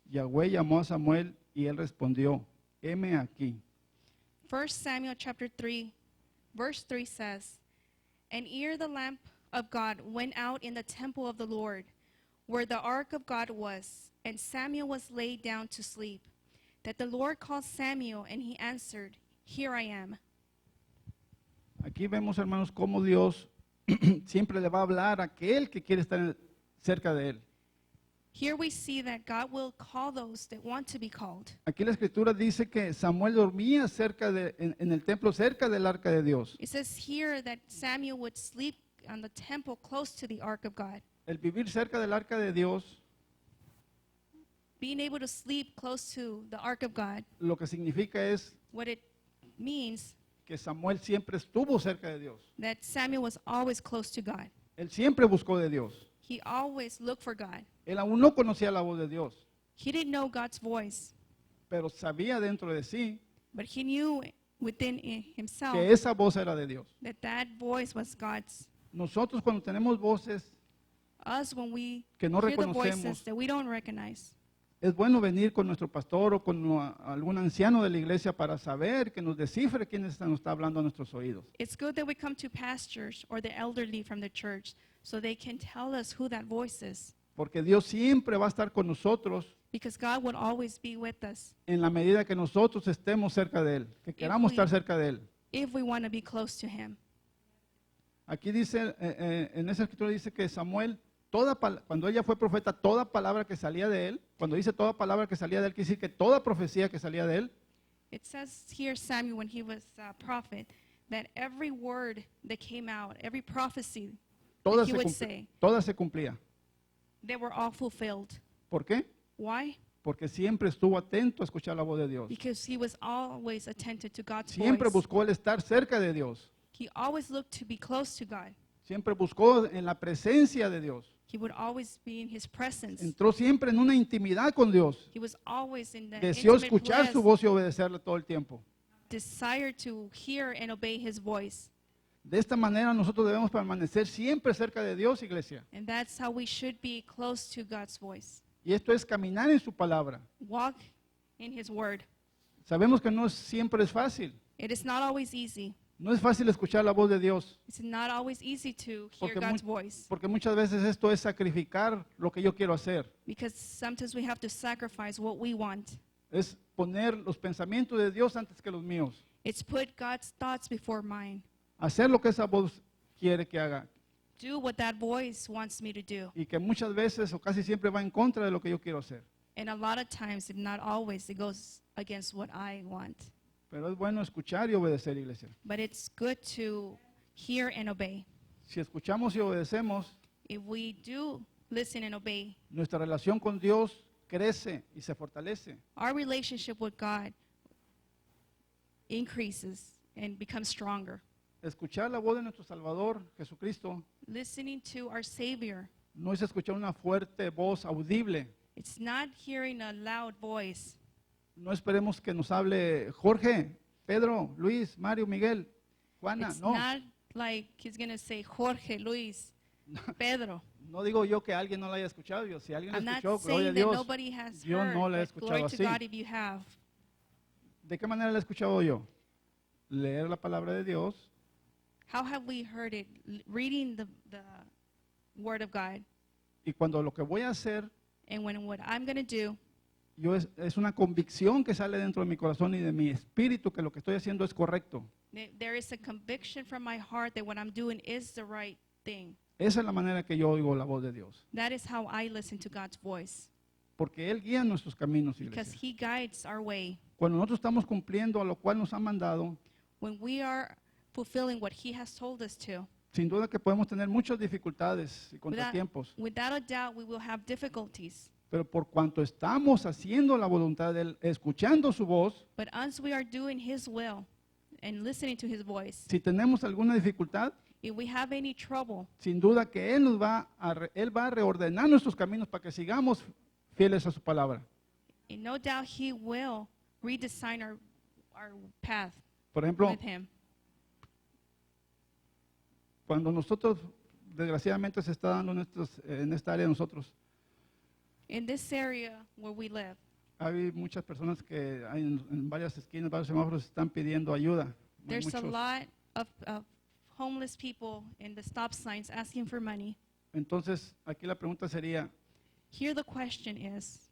S1: Yahweh llamó a Samuel y él respondió, heme aquí.
S2: 1 Samuel chapter 3, verse 3 says, And ere the lamp of God went out in the temple of the Lord, where the ark of God was, and Samuel was laid down to sleep, that the Lord called Samuel, and he answered, Here I am.
S1: Aquí vemos, hermanos, cómo Dios siempre le va a hablar a aquel que quiere estar cerca de él.
S2: Here we see that God will call those that want to be called.
S1: Aquí la escritura dice que Samuel dormía en el templo cerca del arca de Dios.
S2: It says here that Samuel would sleep on the temple close to the ark of God.
S1: El vivir cerca del arca de Dios,
S2: Being able to sleep close to the ark of God,
S1: lo que significa es
S2: what it means
S1: que Samuel siempre estuvo cerca de Dios.
S2: that Samuel was always close to God.
S1: Él siempre buscó de Dios.
S2: He always looked for God.
S1: Él aún no conocía la voz de Dios,
S2: He didn't know God's voice,
S1: pero sabía dentro de sí
S2: but he knew within himself
S1: que esa voz era de Dios.
S2: that that voice was God's.
S1: Nosotros cuando tenemos voces,
S2: Us, when we
S1: Que no
S2: hear the
S1: reconocemos.
S2: voices that we don't recognize,
S1: es bueno venir con nuestro pastor o con algún anciano de la iglesia para saber, que nos descifre quién nos está hablando a nuestros oídos.
S2: it's good that we come to pastors or the elderly from the church so they can tell us who that voice is.
S1: Porque Dios siempre va a estar con nosotros
S2: Because God would always be with us
S1: en la medida que nosotros estemos cerca de Él, que queramos
S2: we-
S1: estar cerca de Él.
S2: if we want to be close to Him.
S1: Aquí dice, en esa escritura dice que Samuel, cuando ella fue profeta, toda palabra que salía de él, cuando dice toda palabra que salía de él, quiere decir que toda profecía que salía de él,
S2: It says here, Samuel, when he was a prophet, that every word that came out, every prophecy,
S1: toda,
S2: he
S1: se,
S2: would
S1: cumpl-
S2: say,
S1: toda se cumplía.
S2: they were all fulfilled.
S1: ¿Por qué?
S2: Why?
S1: Porque siempre estuvo atento a escuchar la voz de Dios.
S2: Because he was always attentive to God's
S1: Siempre
S2: voice.
S1: buscó el estar cerca de Dios.
S2: He always looked to be close to God.
S1: Siempre buscó en la presencia de Dios.
S2: He would always be in His presence.
S1: Entró siempre en una intimidad con Dios.
S2: He was always in the
S1: Deseó
S2: intimate
S1: escuchar
S2: place,
S1: su voz y obedecerle todo el tiempo.
S2: desire to hear and obey His voice.
S1: De esta manera nosotros debemos permanecer siempre cerca de Dios, iglesia.
S2: And that's how we should be close to God's voice.
S1: Y esto es caminar en su palabra.
S2: Walk in His word.
S1: Sabemos que no siempre es fácil.
S2: It is not always easy.
S1: No es fácil escuchar la voz de Dios,
S2: It's not always easy to hear
S1: Porque
S2: God's voice
S1: porque muchas veces esto es sacrificar lo que yo quiero hacer.
S2: because sometimes we have to sacrifice what we want.
S1: Es poner los pensamientos de Dios antes que los míos.
S2: It's put God's thoughts before mine.
S1: Hacer lo que esa voz quiere que haga.
S2: Do what that voice wants me to do.
S1: Y que muchas veces o casi siempre va en contra de lo que yo quiero hacer.
S2: And a lot of times, if not always, it goes against what I want.
S1: Pero es bueno escuchar y obedecer, iglesia.
S2: But it's good to hear and obey.
S1: Si escuchamos y obedecemos,
S2: If we do listen and obey,
S1: nuestra relación con Dios crece y se fortalece.
S2: our relationship with God increases and becomes stronger.
S1: Escuchar la voz de nuestro Salvador, Jesucristo,
S2: Listening to our Savior,
S1: no es escuchar una fuerte voz audible.
S2: it's not hearing a loud voice.
S1: No esperemos que nos hable Jorge, Pedro, Luis, Mario, Miguel, Juana.
S2: It's
S1: No,
S2: not like He's going to say, Jorge, Luis, Pedro.
S1: no digo yo que alguien no la haya escuchado. Yo, si alguien
S2: I'm
S1: la
S2: not
S1: escuchó, gloria a
S2: saying that
S1: Dios.
S2: nobody has
S1: Yo
S2: heard,
S1: no la he
S2: but glory
S1: escuchado
S2: to
S1: así.
S2: God if you have.
S1: ¿De qué manera la he escuchado yo? Leer la palabra de Dios,
S2: How have we heard it? Reading the Word of God.
S1: y cuando lo que voy a hacer
S2: And when what I'm going to do,
S1: es una convicción que sale dentro de mi corazón y de mi espíritu que lo que estoy haciendo es correcto.
S2: there is a conviction from my heart that what I'm doing is the right thing.
S1: Esa es la manera que yo oigo la voz de Dios.
S2: That is how I listen to God's voice.
S1: Porque Él guía nuestros caminos,
S2: Because
S1: iglesia.
S2: He guides our way.
S1: Cuando nosotros estamos cumpliendo a lo cual nos ha mandado,
S2: When we are fulfilling what He has told us to,
S1: sin duda que podemos tener muchas dificultades y contratiempos.
S2: without a doubt, we will have difficulties.
S1: Pero por cuanto estamos haciendo la voluntad de Él, escuchando su voz,
S2: But once we are doing His will and listening to his voice.
S1: Si tenemos alguna dificultad,
S2: If we have any trouble,
S1: sin duda que Él Él va a reordenar nuestros caminos para que sigamos fieles a su palabra.
S2: and no doubt he will redesign our path
S1: Por ejemplo,
S2: with him.
S1: cuando nosotros, desgraciadamente se está dando en esta área de nosotros,
S2: In this area where we live,
S1: hay muchas personas que hay en varias esquinas, varios semáforos están pidiendo ayuda. Hay
S2: there's a
S1: muchos.
S2: lot of homeless people in the stop signs asking for money.
S1: Entonces, aquí la pregunta sería,
S2: Here the question is,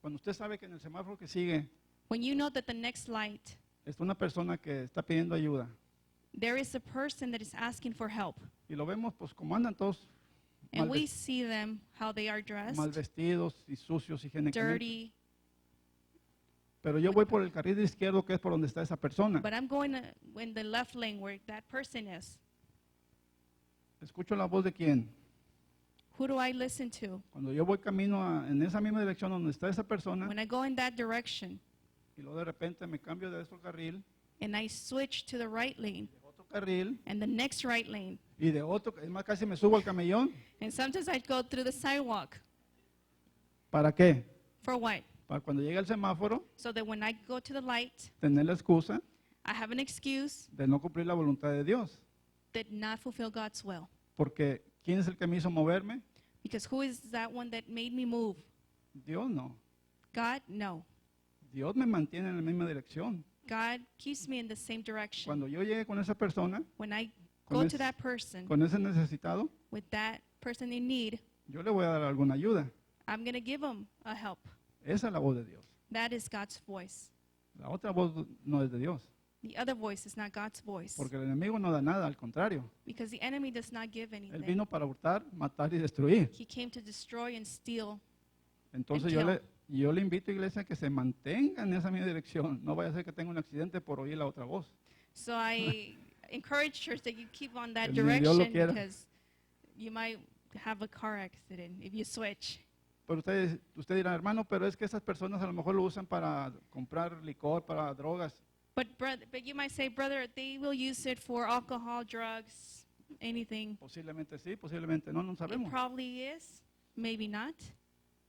S1: cuando usted sabe que en el semáforo que sigue
S2: when you know that the next light,
S1: está una persona que está pidiendo ayuda
S2: there is a person that is asking for help,
S1: y lo vemos pues como andan todos
S2: and
S1: mal,
S2: we see them, how they are
S1: mal
S2: dressed,
S1: vestidos y sucios higiénicamente,
S2: dirty,
S1: pero yo voy por el carril izquierdo que es por donde está esa persona.
S2: but I'm going in the left lane where that person is.
S1: Escucho la voz de quién.
S2: Who do I listen to?
S1: Cuando yo voy camino en esa misma dirección donde está esa persona
S2: When I go in that direction
S1: y luego de repente me cambio de otro carril,
S2: and I switch to the right lane
S1: de otro carril
S2: and the next right lane,
S1: y de otro, es más casi me subo al camellón.
S2: and sometimes I go through the sidewalk.
S1: ¿Para qué?
S2: For what?
S1: Para cuando llegue el semáforo
S2: So that when I go to the light,
S1: tener la excusa
S2: I have an excuse
S1: de no cumplir la voluntad de Dios.
S2: that not fulfill God's will.
S1: Porque ¿quién es el que me hizo moverme?
S2: Because who is that one that made me move?
S1: Dios no.
S2: God? No.
S1: Dios me mantiene en la misma dirección.
S2: God keeps me in the same direction.
S1: Cuando yo llegue con esa persona,
S2: When I
S1: con
S2: go
S1: ese-
S2: to that person
S1: con ese necesitado,
S2: with that person in need,
S1: yo le voy a dar alguna ayuda.
S2: I'm going to give them a help.
S1: Esa es la voz de Dios.
S2: That is God's voice.
S1: La otra voz no es de Dios.
S2: The other voice is not God's voice.
S1: Porque el enemigo no da nada, al contrario.
S2: Because the enemy does not give
S1: Él
S2: anything.
S1: vino para hurtar, matar y destruir.
S2: He came to destroy and steal.
S1: Entonces yo le invito, iglesia, a que se mantenga en esa misma dirección. No vaya a ser que tenga un accidente por oír la otra voz.
S2: So I encourage church that you keep on that
S1: Que ni Dios lo
S2: direction
S1: quiera.
S2: because you might have a car accident if you switch.
S1: Pero usted dirá, hermano, pero es que esas personas a lo mejor lo usan para comprar licor, para drogas.
S2: But you might say, brother, they will use it for alcohol, drugs, anything.
S1: Posiblemente sí, posiblemente no, no
S2: It
S1: sabemos.
S2: probably is, maybe not.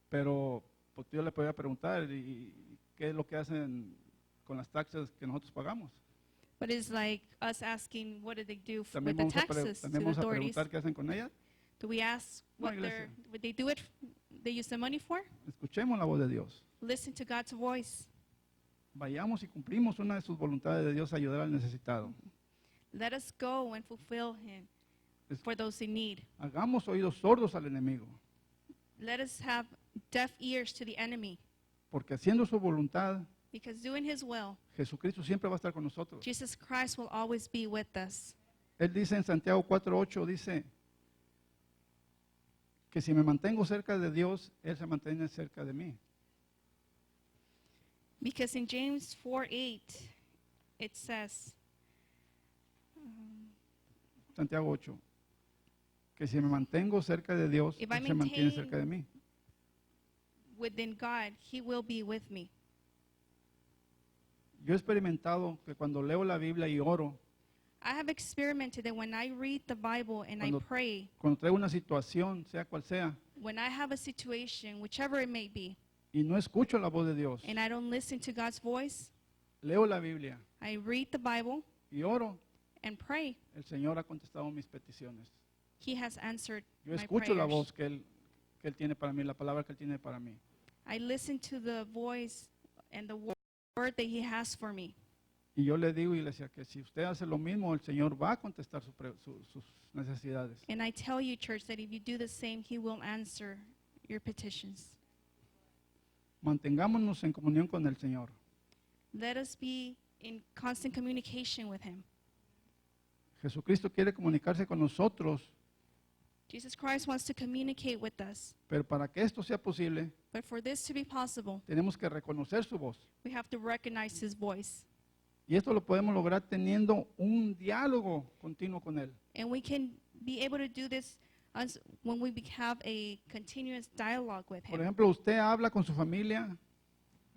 S1: Pero pues yo le podría preguntar, ¿y qué es lo que hacen con las taxas que nosotros pagamos?
S2: But it's like us asking, what do they do
S1: También
S2: with the
S1: vamos
S2: taxes to
S1: también
S2: the
S1: vamos a
S2: authorities?
S1: preguntar qué hacen con ellas.
S2: Do we ask
S1: No,
S2: what
S1: iglesia.
S2: they do it, they use the money for?
S1: Escuchemos la voz de Dios.
S2: Listen to God's voice.
S1: Vayamos y cumplimos una de sus voluntades de Dios, ayudar al necesitado.
S2: Let us go and fulfill him
S1: Es-
S2: for those in need.
S1: Hagamos oídos sordos al enemigo,
S2: Let us have deaf ears to the enemy,
S1: porque haciendo su voluntad,
S2: because doing his will,
S1: Jesucristo siempre va a estar con nosotros.
S2: Jesus Christ will always be with us.
S1: Él dice en Santiago 4:8, dice que si me mantengo cerca de Dios, Él se mantiene cerca de mí.
S2: Because in James 4:8, it says,
S1: Santiago 8, que si me mantengo cerca de Dios,
S2: If I
S1: Él se mantiene
S2: maintain-
S1: cerca de mí.
S2: within God, he will be with me.
S1: Yo he experimentado que cuando leo la Biblia y oro,
S2: I have experimented that when I read the Bible and I
S1: Cuando-
S2: pray,
S1: cuando traigo una situación, sea cual sea,
S2: when I have a situation, whichever it may be,
S1: y no escucho la voz de Dios,
S2: and I don't listen to God's voice,
S1: leo la Biblia
S2: I read the Bible
S1: y oro,
S2: and pray,
S1: el Señor ha contestado mis peticiones.
S2: he has answered
S1: Yo
S2: my
S1: escucho la
S2: prayers.
S1: voz que Él tiene para mí, la palabra que Él tiene para mí.
S2: I listen to the voice and the word that he has for me.
S1: Y yo le digo, iglesia, que si usted hace lo mismo, el Señor va a contestar sus necesidades.
S2: And I tell you, church, that if you do the same, he will answer your petitions.
S1: Mantengámonos en comunión con el Señor.
S2: Let us be in constant communication with him.
S1: Jesucristo quiere comunicarse con nosotros,
S2: Jesus Christ wants to communicate with us.
S1: pero para que esto sea posible,
S2: But for this to be possible,
S1: tenemos que reconocer su voz.
S2: we have to recognize his voice.
S1: Y esto lo podemos lograr teniendo un diálogo continuo con Él.
S2: And we can be able to do this when we have a continuous dialogue with
S1: Por
S2: him.
S1: ejemplo, usted habla con su familia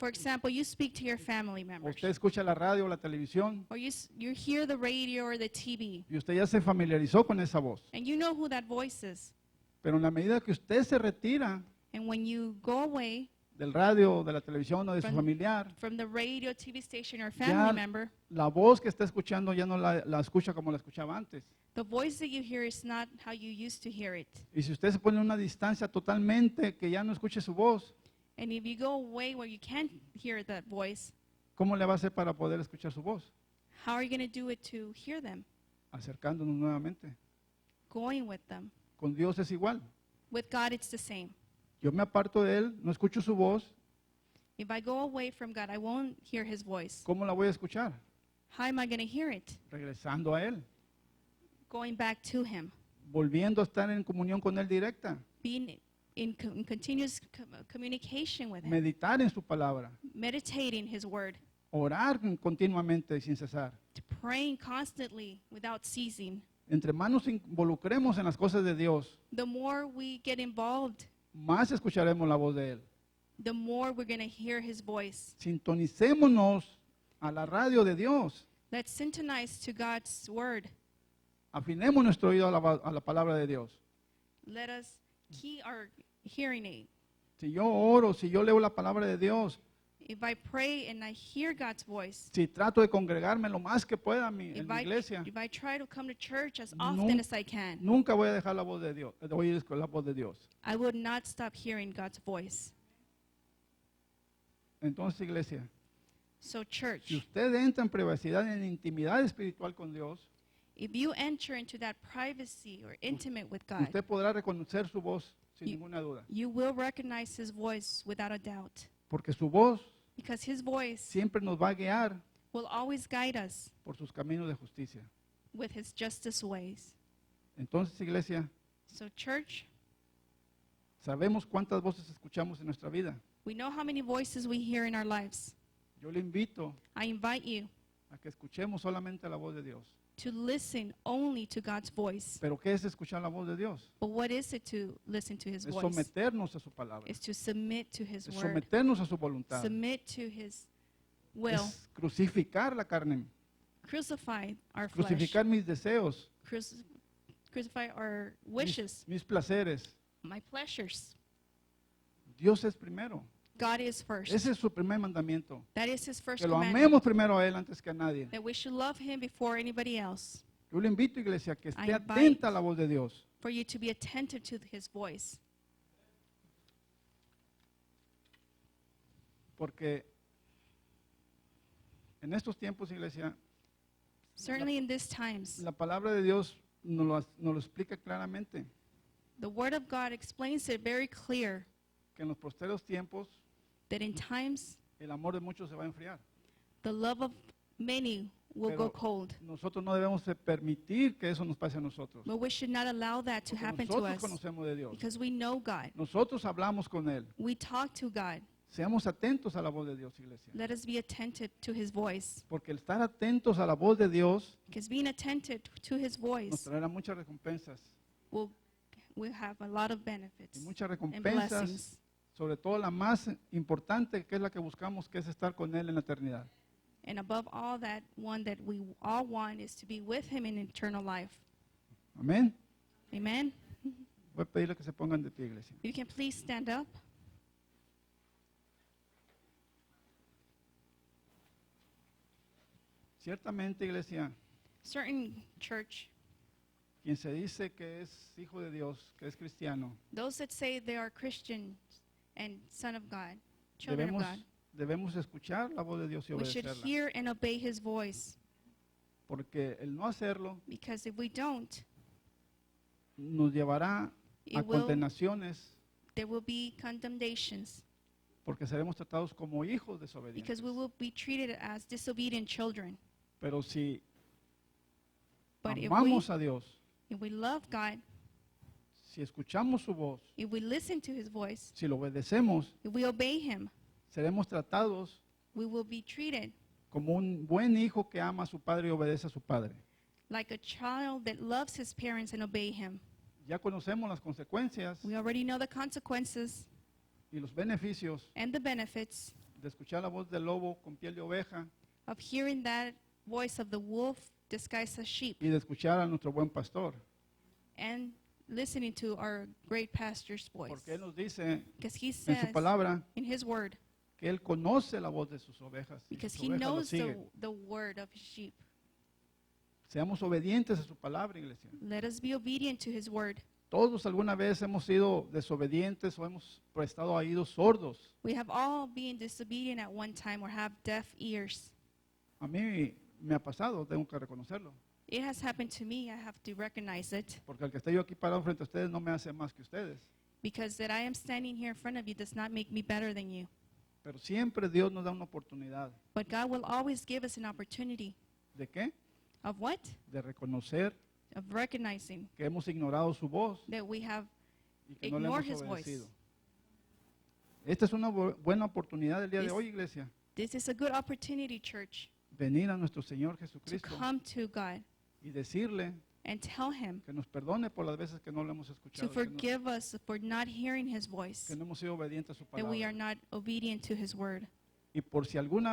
S2: For example, you speak to your family
S1: o
S2: members,
S1: usted escucha la radio o la televisión
S2: or you hear the radio or the TV,
S1: y usted ya se familiarizó con esa voz.
S2: and you know who that voice is.
S1: Pero en la medida que usted se retira
S2: And when you go away
S1: del radio, de la televisión o de su familiar,
S2: from the radio, TV station, or
S1: Ya-
S2: family member,
S1: la voz que está escuchando ya no la escucha como la escuchaba antes.
S2: the voice that you hear is not how you used to hear it.
S1: Y si usted se pone en una distancia totalmente que ya no escuche su voz,
S2: And if you go away where you can't hear that voice,
S1: ¿cómo le va a hacer para poder escuchar su voz?
S2: how are you going to do it to hear them?
S1: Acercándonos nuevamente.
S2: Going with them.
S1: Con Dios es igual.
S2: With God, it's the same.
S1: Yo me aparto de Él, no escucho su voz,
S2: If I go away from God, I won't hear his voice.
S1: ¿cómo la voy a escuchar?
S2: How am I going to hear it?
S1: Regresando a Él,
S2: Going back to him.
S1: volviendo a estar en comunión con Él directa,
S2: Being in continuous communication with him.
S1: meditar en su palabra,
S2: Meditating his word.
S1: orar continuamente y sin cesar.
S2: Praying constantly without ceasing.
S1: Entre más nos involucremos en las cosas de Dios,
S2: The more we get involved,
S1: más escucharemos la voz de Él.
S2: the more we're going to hear his voice.
S1: Sintonicémonos a la radio de Dios.
S2: Let's syntonize to God's word.
S1: Afinemos nuestro oído a la palabra de Dios.
S2: Let us key our hearing aid.
S1: Si yo oro, si yo leo la palabra de Dios,
S2: If I pray and I hear God's voice,
S1: si trato de congregarme lo más que pueda en mi iglesia,
S2: if I try to come to church as
S1: No.
S2: often as I can,
S1: nunca voy a dejar la voz de Dios, de oír la voz de Dios.
S2: I would not stop hearing God's voice.
S1: Entonces, iglesia,
S2: So
S1: si
S2: church,
S1: usted entra en privacidad, en intimidad espiritual con Dios,
S2: if you enter into that privacy or intimate with God,
S1: usted podrá reconocer su voz sin
S2: You-
S1: ninguna duda.
S2: you will recognize his voice without a doubt.
S1: Porque su voz
S2: Because his voice
S1: siempre nos va a guiar
S2: will always guide us
S1: por sus caminos de justicia.
S2: with his justice ways.
S1: Entonces, iglesia,
S2: So church,
S1: sabemos cuántas voces escuchamos en nuestra vida.
S2: we know how many voices we hear in our lives.
S1: Yo le invito
S2: I invite you
S1: a que escuchemos solamente la voz de Dios.
S2: to listen only to God's voice.
S1: ¿Pero qué es escuchar la voz de Dios?
S2: But what is it to listen to his
S1: Es
S2: voice?
S1: someternos a su palabra,
S2: Is to submit to his
S1: es
S2: word.
S1: someternos a su voluntad,
S2: Submit to his will.
S1: es crucificar la carne,
S2: Crucify our flesh.
S1: crucificar mis deseos,
S2: Crucify our wishes,
S1: mis placeres.
S2: my pleasures.
S1: Dios es primero.
S2: God is first.
S1: Ese es su primer mandamiento.
S2: That is his first
S1: Que lo
S2: commandment.
S1: amemos primero a Él antes que a nadie.
S2: That we should love him before anybody else.
S1: Yo le invito, iglesia, que esté
S2: I invite-
S1: atenta a la voz de Dios.
S2: For you to be attentive to his voice.
S1: Porque en estos tiempos, iglesia,
S2: Certainly in these times,
S1: la palabra de Dios nos lo explica claramente.
S2: the word of God explains it very clear
S1: Que en los posteros tiempos
S2: that in times
S1: el amor de muchos se va a enfriar.
S2: the love of many will
S1: Pero
S2: go cold.
S1: nosotros no debemos de permitir que eso nos pase a nosotros.
S2: But we should not allow that to
S1: Porque
S2: happen to
S1: nosotros
S2: us
S1: conocemos de Dios.
S2: because we know God.
S1: Nosotros hablamos con Él.
S2: We talk to God.
S1: Seamos atentos a la voz de Dios, iglesia.
S2: Let us be attentive to his voice.
S1: Porque el estar atentos a la voz de Dios
S2: Because being attentive to his
S1: nos
S2: voice
S1: traerá muchas recompensas.
S2: will have a lot of
S1: Y
S2: benefits
S1: muchas
S2: and
S1: recompensas,
S2: blessings.
S1: sobre todo la más importante, que es la que buscamos, que es estar con Él en la eternidad.
S2: And above all that, one that we all want is to be with him in eternal life.
S1: Amén.
S2: Amen?
S1: Voy a pedirle que se pongan de pie, iglesia.
S2: You can please stand up.
S1: Ciertamente, iglesia,
S2: Certain church,
S1: quien se dice que es hijo de Dios, que es cristiano,
S2: those that say they are Christians and son of God, children of God,
S1: debemos escuchar la voz de Dios y
S2: we should
S1: obedecerla.
S2: hear and obey his voice.
S1: Porque el no hacerlo
S2: Because if we don't,
S1: nos llevará a
S2: it will,
S1: condenaciones,
S2: there will be condemnations.
S1: porque seremos tratados como hijos desobedientes.
S2: Because we will be treated as disobedient children.
S1: Pero si
S2: But
S1: amamos a Dios,
S2: if we love God,
S1: si escuchamos su voz,
S2: if we listen to his voice,
S1: si lo obedecemos,
S2: if we obey him,
S1: seremos tratados
S2: we will be treated
S1: como un buen hijo que ama a su padre y obedece a su padre.
S2: like a child that loves his parents and obey him.
S1: Ya conocemos las consecuencias
S2: We already know the consequences
S1: y los beneficios
S2: and the benefits
S1: de escuchar la voz del lobo con piel de oveja
S2: of hearing that voice of the wolf disguised as sheep,
S1: y de escuchar a nuestro buen pastor.
S2: and listening to our great pastor's voice.
S1: Porque Él nos dice
S2: Because he
S1: en
S2: says
S1: su palabra
S2: in his word,
S1: que Él conoce la voz de sus ovejas y
S2: because
S1: sus
S2: he
S1: ovejas lo
S2: knows
S1: siguen.
S2: the word of his sheep.
S1: Seamos obedientes a su palabra, iglesia.
S2: Let us be obedient to his word.
S1: Todos alguna vez hemos sido desobedientes o hemos prestado oídos sordos.
S2: We have all been disobedient at one time or have deaf ears.
S1: A mí me ha pasado, tengo que reconocerlo.
S2: It has happened to me. I have to recognize it,
S1: Porque el que esté yo aquí parado frente a ustedes no me hace más que ustedes.
S2: because that I am standing here in front of you does not make me better than you.
S1: Pero siempre Dios nos da una oportunidad.
S2: But God will always give us an opportunity
S1: ¿De qué?
S2: of what?
S1: De reconocer
S2: Of recognizing
S1: que hemos ignorado su voz
S2: that we have
S1: y que no le
S2: ignored
S1: hemos
S2: his voice.
S1: obedecido. Esta es una buena oportunidad del día de
S2: This-
S1: hoy, iglesia.
S2: This is a good opportunity, church,
S1: Venir a nuestro Señor
S2: to
S1: Jesucristo
S2: come to God
S1: y decirle
S2: and tell him
S1: que nos perdone por las veces que no le hemos
S2: to
S1: escuchado,
S2: forgive us for not hearing his voice,
S1: que no hemos sido obedientes a su
S2: that we are
S1: palabra.
S2: not obedient to his word.
S1: Y por si algún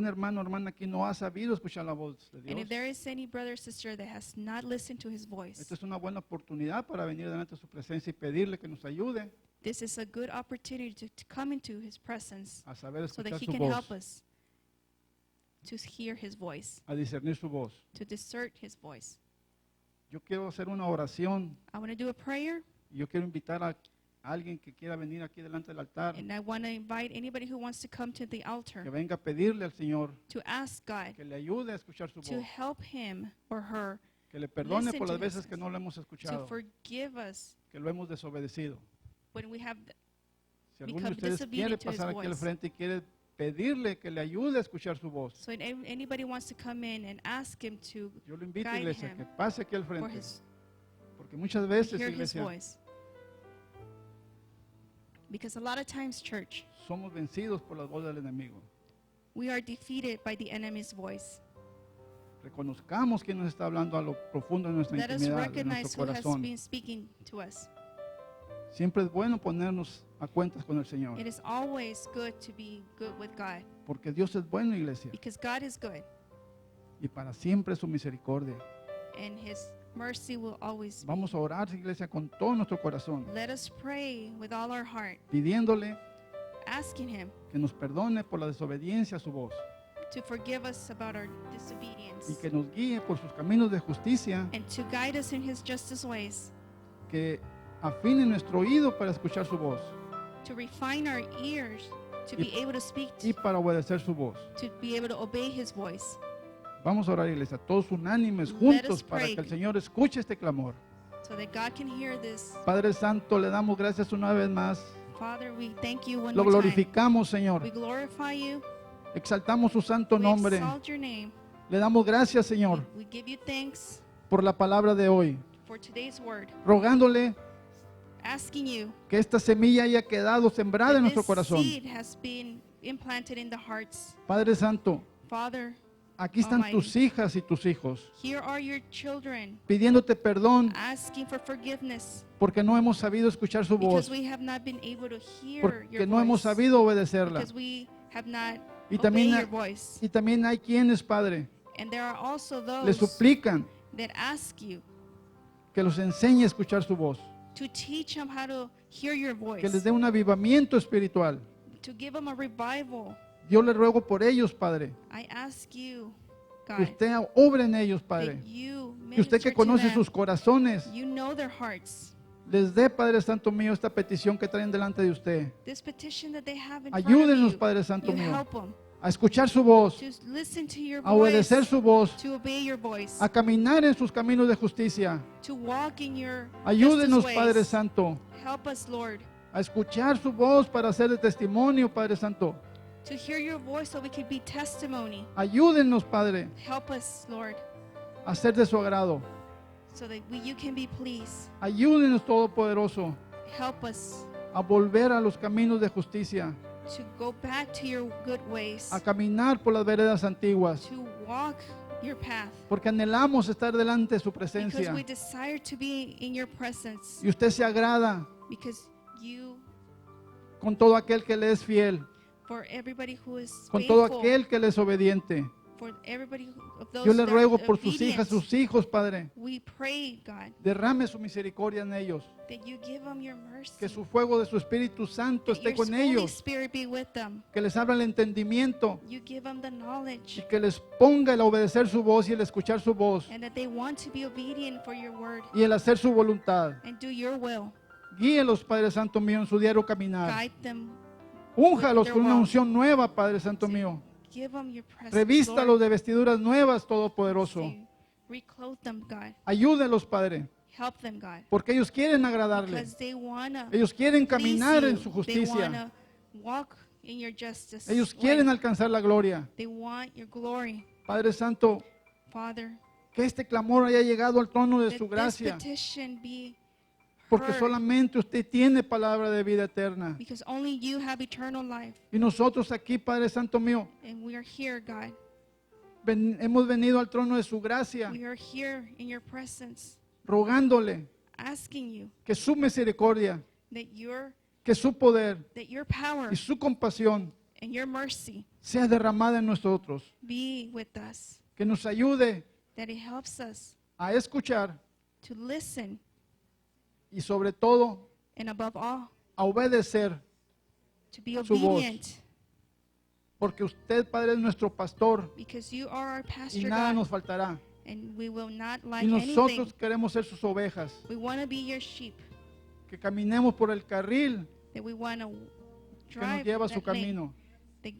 S1: hermano o hermana aquí no ha sabido escuchar la voz de
S2: And if
S1: Dios,
S2: there is any brother or sister that has not listened to his voice,
S1: esta es una buena oportunidad para venir delante de su presencia y pedirle que nos ayude
S2: this is a good opportunity to come into his presence
S1: a saber
S2: so that
S1: escuchar
S2: he
S1: su
S2: can
S1: voz,
S2: help us to hear his voice,
S1: a discernir su voz.
S2: to discern his voice.
S1: Yo quiero hacer una oración
S2: I want to do a prayer,
S1: y yo quiero invitar a alguien que quiera venir aquí delante del altar,
S2: and I want to invite anybody who wants to come to the
S1: que
S2: altar
S1: venga a pedirle al Señor
S2: to ask God
S1: que le ayude a escuchar su
S2: to
S1: voz,
S2: help him or her
S1: que le perdone
S2: listen
S1: por
S2: to
S1: las
S2: his
S1: veces que
S2: voice,
S1: no le hemos
S2: to
S1: escuchado,
S2: forgive us
S1: que lo hemos desobedecido.
S2: when we have
S1: Si alguno de
S2: become
S1: ustedes quiere
S2: disobedient to his
S1: pasar aquí al
S2: voice.
S1: frente y quiere pedirle que le ayude a escuchar su voz,
S2: So if anybody wants to come in and ask him to
S1: yo lo invito,
S2: guide
S1: iglesia,
S2: him
S1: que pase aquí al
S2: for
S1: frente,
S2: his
S1: porque muchas
S2: to
S1: veces,
S2: hear his
S1: iglesia,
S2: voice. Because a lot of times, church,
S1: somos vencidos por la voz del enemigo.
S2: we are defeated by the enemy's voice.
S1: Reconozcamos quién nos está hablando a lo profundo de nuestra
S2: Let us
S1: intimidad, de
S2: recognize
S1: nuestro
S2: who has
S1: corazón.
S2: been speaking to us.
S1: Siempre es bueno ponernos a cuentas con el Señor,
S2: It is always good to be good with God,
S1: porque Dios es bueno, iglesia,
S2: because God is good
S1: y para siempre es su misericordia.
S2: and his mercy will always be.
S1: Vamos a orar, iglesia, con todo nuestro corazón,
S2: Let us pray with all our heart,
S1: pidiéndole
S2: asking him
S1: que nos perdone por la desobediencia a su voz
S2: to forgive us about our
S1: y
S2: disobedience
S1: que nos guíe por sus caminos de justicia,
S2: and to guide us in his justice ways,
S1: que afine nuestro oído para escuchar su voz
S2: to refine our ears, to be able to speak,
S1: y para obedecer su voz.
S2: to be able to obey his voice.
S1: Vamos a orar, iglesia, todos unánimes,
S2: Let
S1: juntos,
S2: us
S1: para
S2: pray.
S1: que el Señor escuche este clamor.
S2: So that God can hear this.
S1: Padre Santo, le damos gracias una vez más.
S2: Father, we thank you one
S1: Lo
S2: more time.
S1: glorificamos, Señor.
S2: We glorify you.
S1: Exaltamos su santo
S2: We
S1: nombre.
S2: exalt your name.
S1: Le damos gracias, Señor,
S2: We give you thanks
S1: por la palabra de hoy,
S2: for today's word,
S1: rogándole
S2: asking you
S1: que esta semilla haya quedado sembrada
S2: that
S1: en nuestro
S2: this
S1: corazón.
S2: seed has been implanted in the hearts.
S1: Padre Santo,
S2: Father,
S1: aquí están
S2: Almighty.
S1: tus hijas y tus hijos,
S2: here are your children
S1: pidiéndote perdón
S2: asking for forgiveness
S1: porque no hemos sabido escuchar su
S2: because
S1: voz,
S2: we have not been able to hear
S1: porque
S2: your
S1: no hemos
S2: voice,
S1: sabido obedecerla.
S2: because we have not
S1: Y
S2: obeyed
S1: también,
S2: your voice.
S1: y también hay quienes, Padre,
S2: And there are also
S1: le
S2: those
S1: suplican
S2: that ask you
S1: que los enseñe a escuchar su voz,
S2: to teach them how to hear your voice,
S1: que les dé un avivamiento espiritual.
S2: to give them a revival.
S1: Yo le ruego por ellos, Padre,
S2: I ask you,
S1: que
S2: God,
S1: usted obre en ellos, Padre,
S2: that you
S1: que usted
S2: minister
S1: que
S2: to
S1: conoce
S2: them.
S1: sus corazones,
S2: You know their hearts.
S1: les dé, Padre Santo mío, esta petición que traen delante de usted.
S2: This petition that they have in front
S1: Ayúdenos,
S2: of you,
S1: Padre Santo
S2: you
S1: mío,
S2: help them
S1: a escuchar su voz,
S2: to listen to your
S1: a
S2: voice,
S1: obedecer su voz,
S2: to obey your voice,
S1: a caminar en sus caminos de justicia.
S2: to walk in your
S1: Ayúdenos,
S2: justice
S1: Padre
S2: ways.
S1: Santo,
S2: Help us, Lord,
S1: a escuchar su voz para hacer de testimonio, Padre Santo.
S2: to hear your voice so we can be testimony.
S1: Ayúdenos, Padre,
S2: Help us, Lord,
S1: a ser de su agrado.
S2: so that you can be pleased.
S1: Ayúdenos, Todopoderoso,
S2: Help us
S1: a volver a los caminos de justicia,
S2: to go back to your good ways,
S1: a caminar por las veredas antiguas,
S2: to walk your path,
S1: porque anhelamos estar delante de su
S2: because
S1: presencia.
S2: we desire to be in your presence,
S1: Y usted se agrada
S2: because you
S1: con todo aquel que le es fiel.
S2: for everybody who is
S1: con todo
S2: faithful,
S1: aquel que le es obediente.
S2: for everybody of those
S1: Yo le
S2: that
S1: ruego
S2: are
S1: por sus hijas,
S2: obedient.
S1: sus hijos, Padre.
S2: We pray, God,
S1: Derrame su misericordia en ellos.
S2: that you give them your mercy.
S1: Que su fuego de su Espíritu Santo
S2: That
S1: esté
S2: your
S1: con
S2: Holy
S1: ellos.
S2: Spirit be with them.
S1: Que les abra el entendimiento
S2: You give them the
S1: y
S2: knowledge,
S1: que les ponga el obedecer su voz y el escuchar su voz
S2: and that they want to be obedient for your word
S1: y el hacer su voluntad.
S2: and do your will.
S1: Guíelos, Padre Santo mío, en su diario caminar.
S2: Guide them.
S1: Únjalos con una unción nueva, Padre Santo mío.
S2: Give them your presence.
S1: Revístalos
S2: Lord.
S1: de vestiduras nuevas, Todopoderoso.
S2: Sí. Reclothe them, God.
S1: Ayúdelos, Padre,
S2: Help them, God.
S1: porque ellos quieren agradarle.
S2: Because they wanna
S1: Ellos quieren
S2: please
S1: caminar
S2: you.
S1: en su
S2: They
S1: justicia.
S2: wanna walk in your justice.
S1: Ellos
S2: way.
S1: quieren alcanzar la gloria.
S2: They want your glory,
S1: Padre Santo,
S2: Father.
S1: que este clamor haya llegado al trono de
S2: That
S1: su
S2: this
S1: gracia,
S2: petition be
S1: porque
S2: heard,
S1: solamente usted tiene palabra de vida eterna.
S2: because only you have eternal life,
S1: Y nosotros aquí, Padre Santo mío,
S2: and we are here, God.
S1: hemos venido al trono de su gracia,
S2: We are here in your presence,
S1: rogándole
S2: asking you
S1: que su misericordia,
S2: that
S1: que su poder
S2: your power
S1: y su compasión
S2: and your mercy
S1: sea derramada en nosotros,
S2: be with us,
S1: que nos ayude
S2: that it helps us
S1: a escuchar
S2: to listen,
S1: y sobre todo
S2: and above all,
S1: a obedecer,
S2: to be
S1: su voz.
S2: obedient,
S1: porque usted, Padre, es nuestro pastor
S2: because you are our
S1: y
S2: pastor,
S1: nada
S2: God,
S1: nos faltará.
S2: and we will not
S1: Y
S2: lack
S1: nosotros
S2: anything.
S1: queremos ser sus ovejas,
S2: We want to be your sheep,
S1: que caminemos por el carril
S2: that we want to
S1: que nos
S2: drive
S1: lleva a su
S2: that lane
S1: camino.
S2: that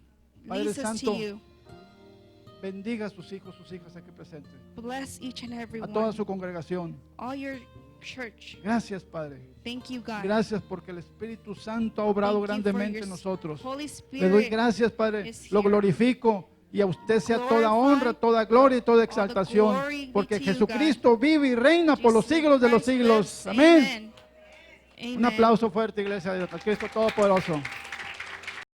S1: Padre
S2: leads us
S1: Santo,
S2: to you.
S1: Bendiga a sus hijos, sus hijas aquí presentes,
S2: Bless each and every
S1: a toda
S2: one,
S1: su congregación.
S2: all your church.
S1: Gracias, Padre.
S2: Thank you, God.
S1: Gracias porque el Espíritu Santo ha obrado
S2: Thank you for
S1: grandemente
S2: your
S1: en nosotros.
S2: Holy
S1: Le doy
S2: Spirit.
S1: gracias, Padre.
S2: is
S1: Lo
S2: here.
S1: glorifico y a usted sea toda
S2: Glorify,
S1: honra, toda gloria y toda
S2: all the
S1: exaltación.
S2: glory be
S1: Porque
S2: to you,
S1: Jesucristo vive y reina por los
S2: Jesus
S1: siglos de los
S2: Christ
S1: siglos.
S2: lives.
S1: Amén.
S2: Amen.
S1: Un
S2: Amen.
S1: aplauso fuerte, iglesia de Dios. Cristo Todopoderoso.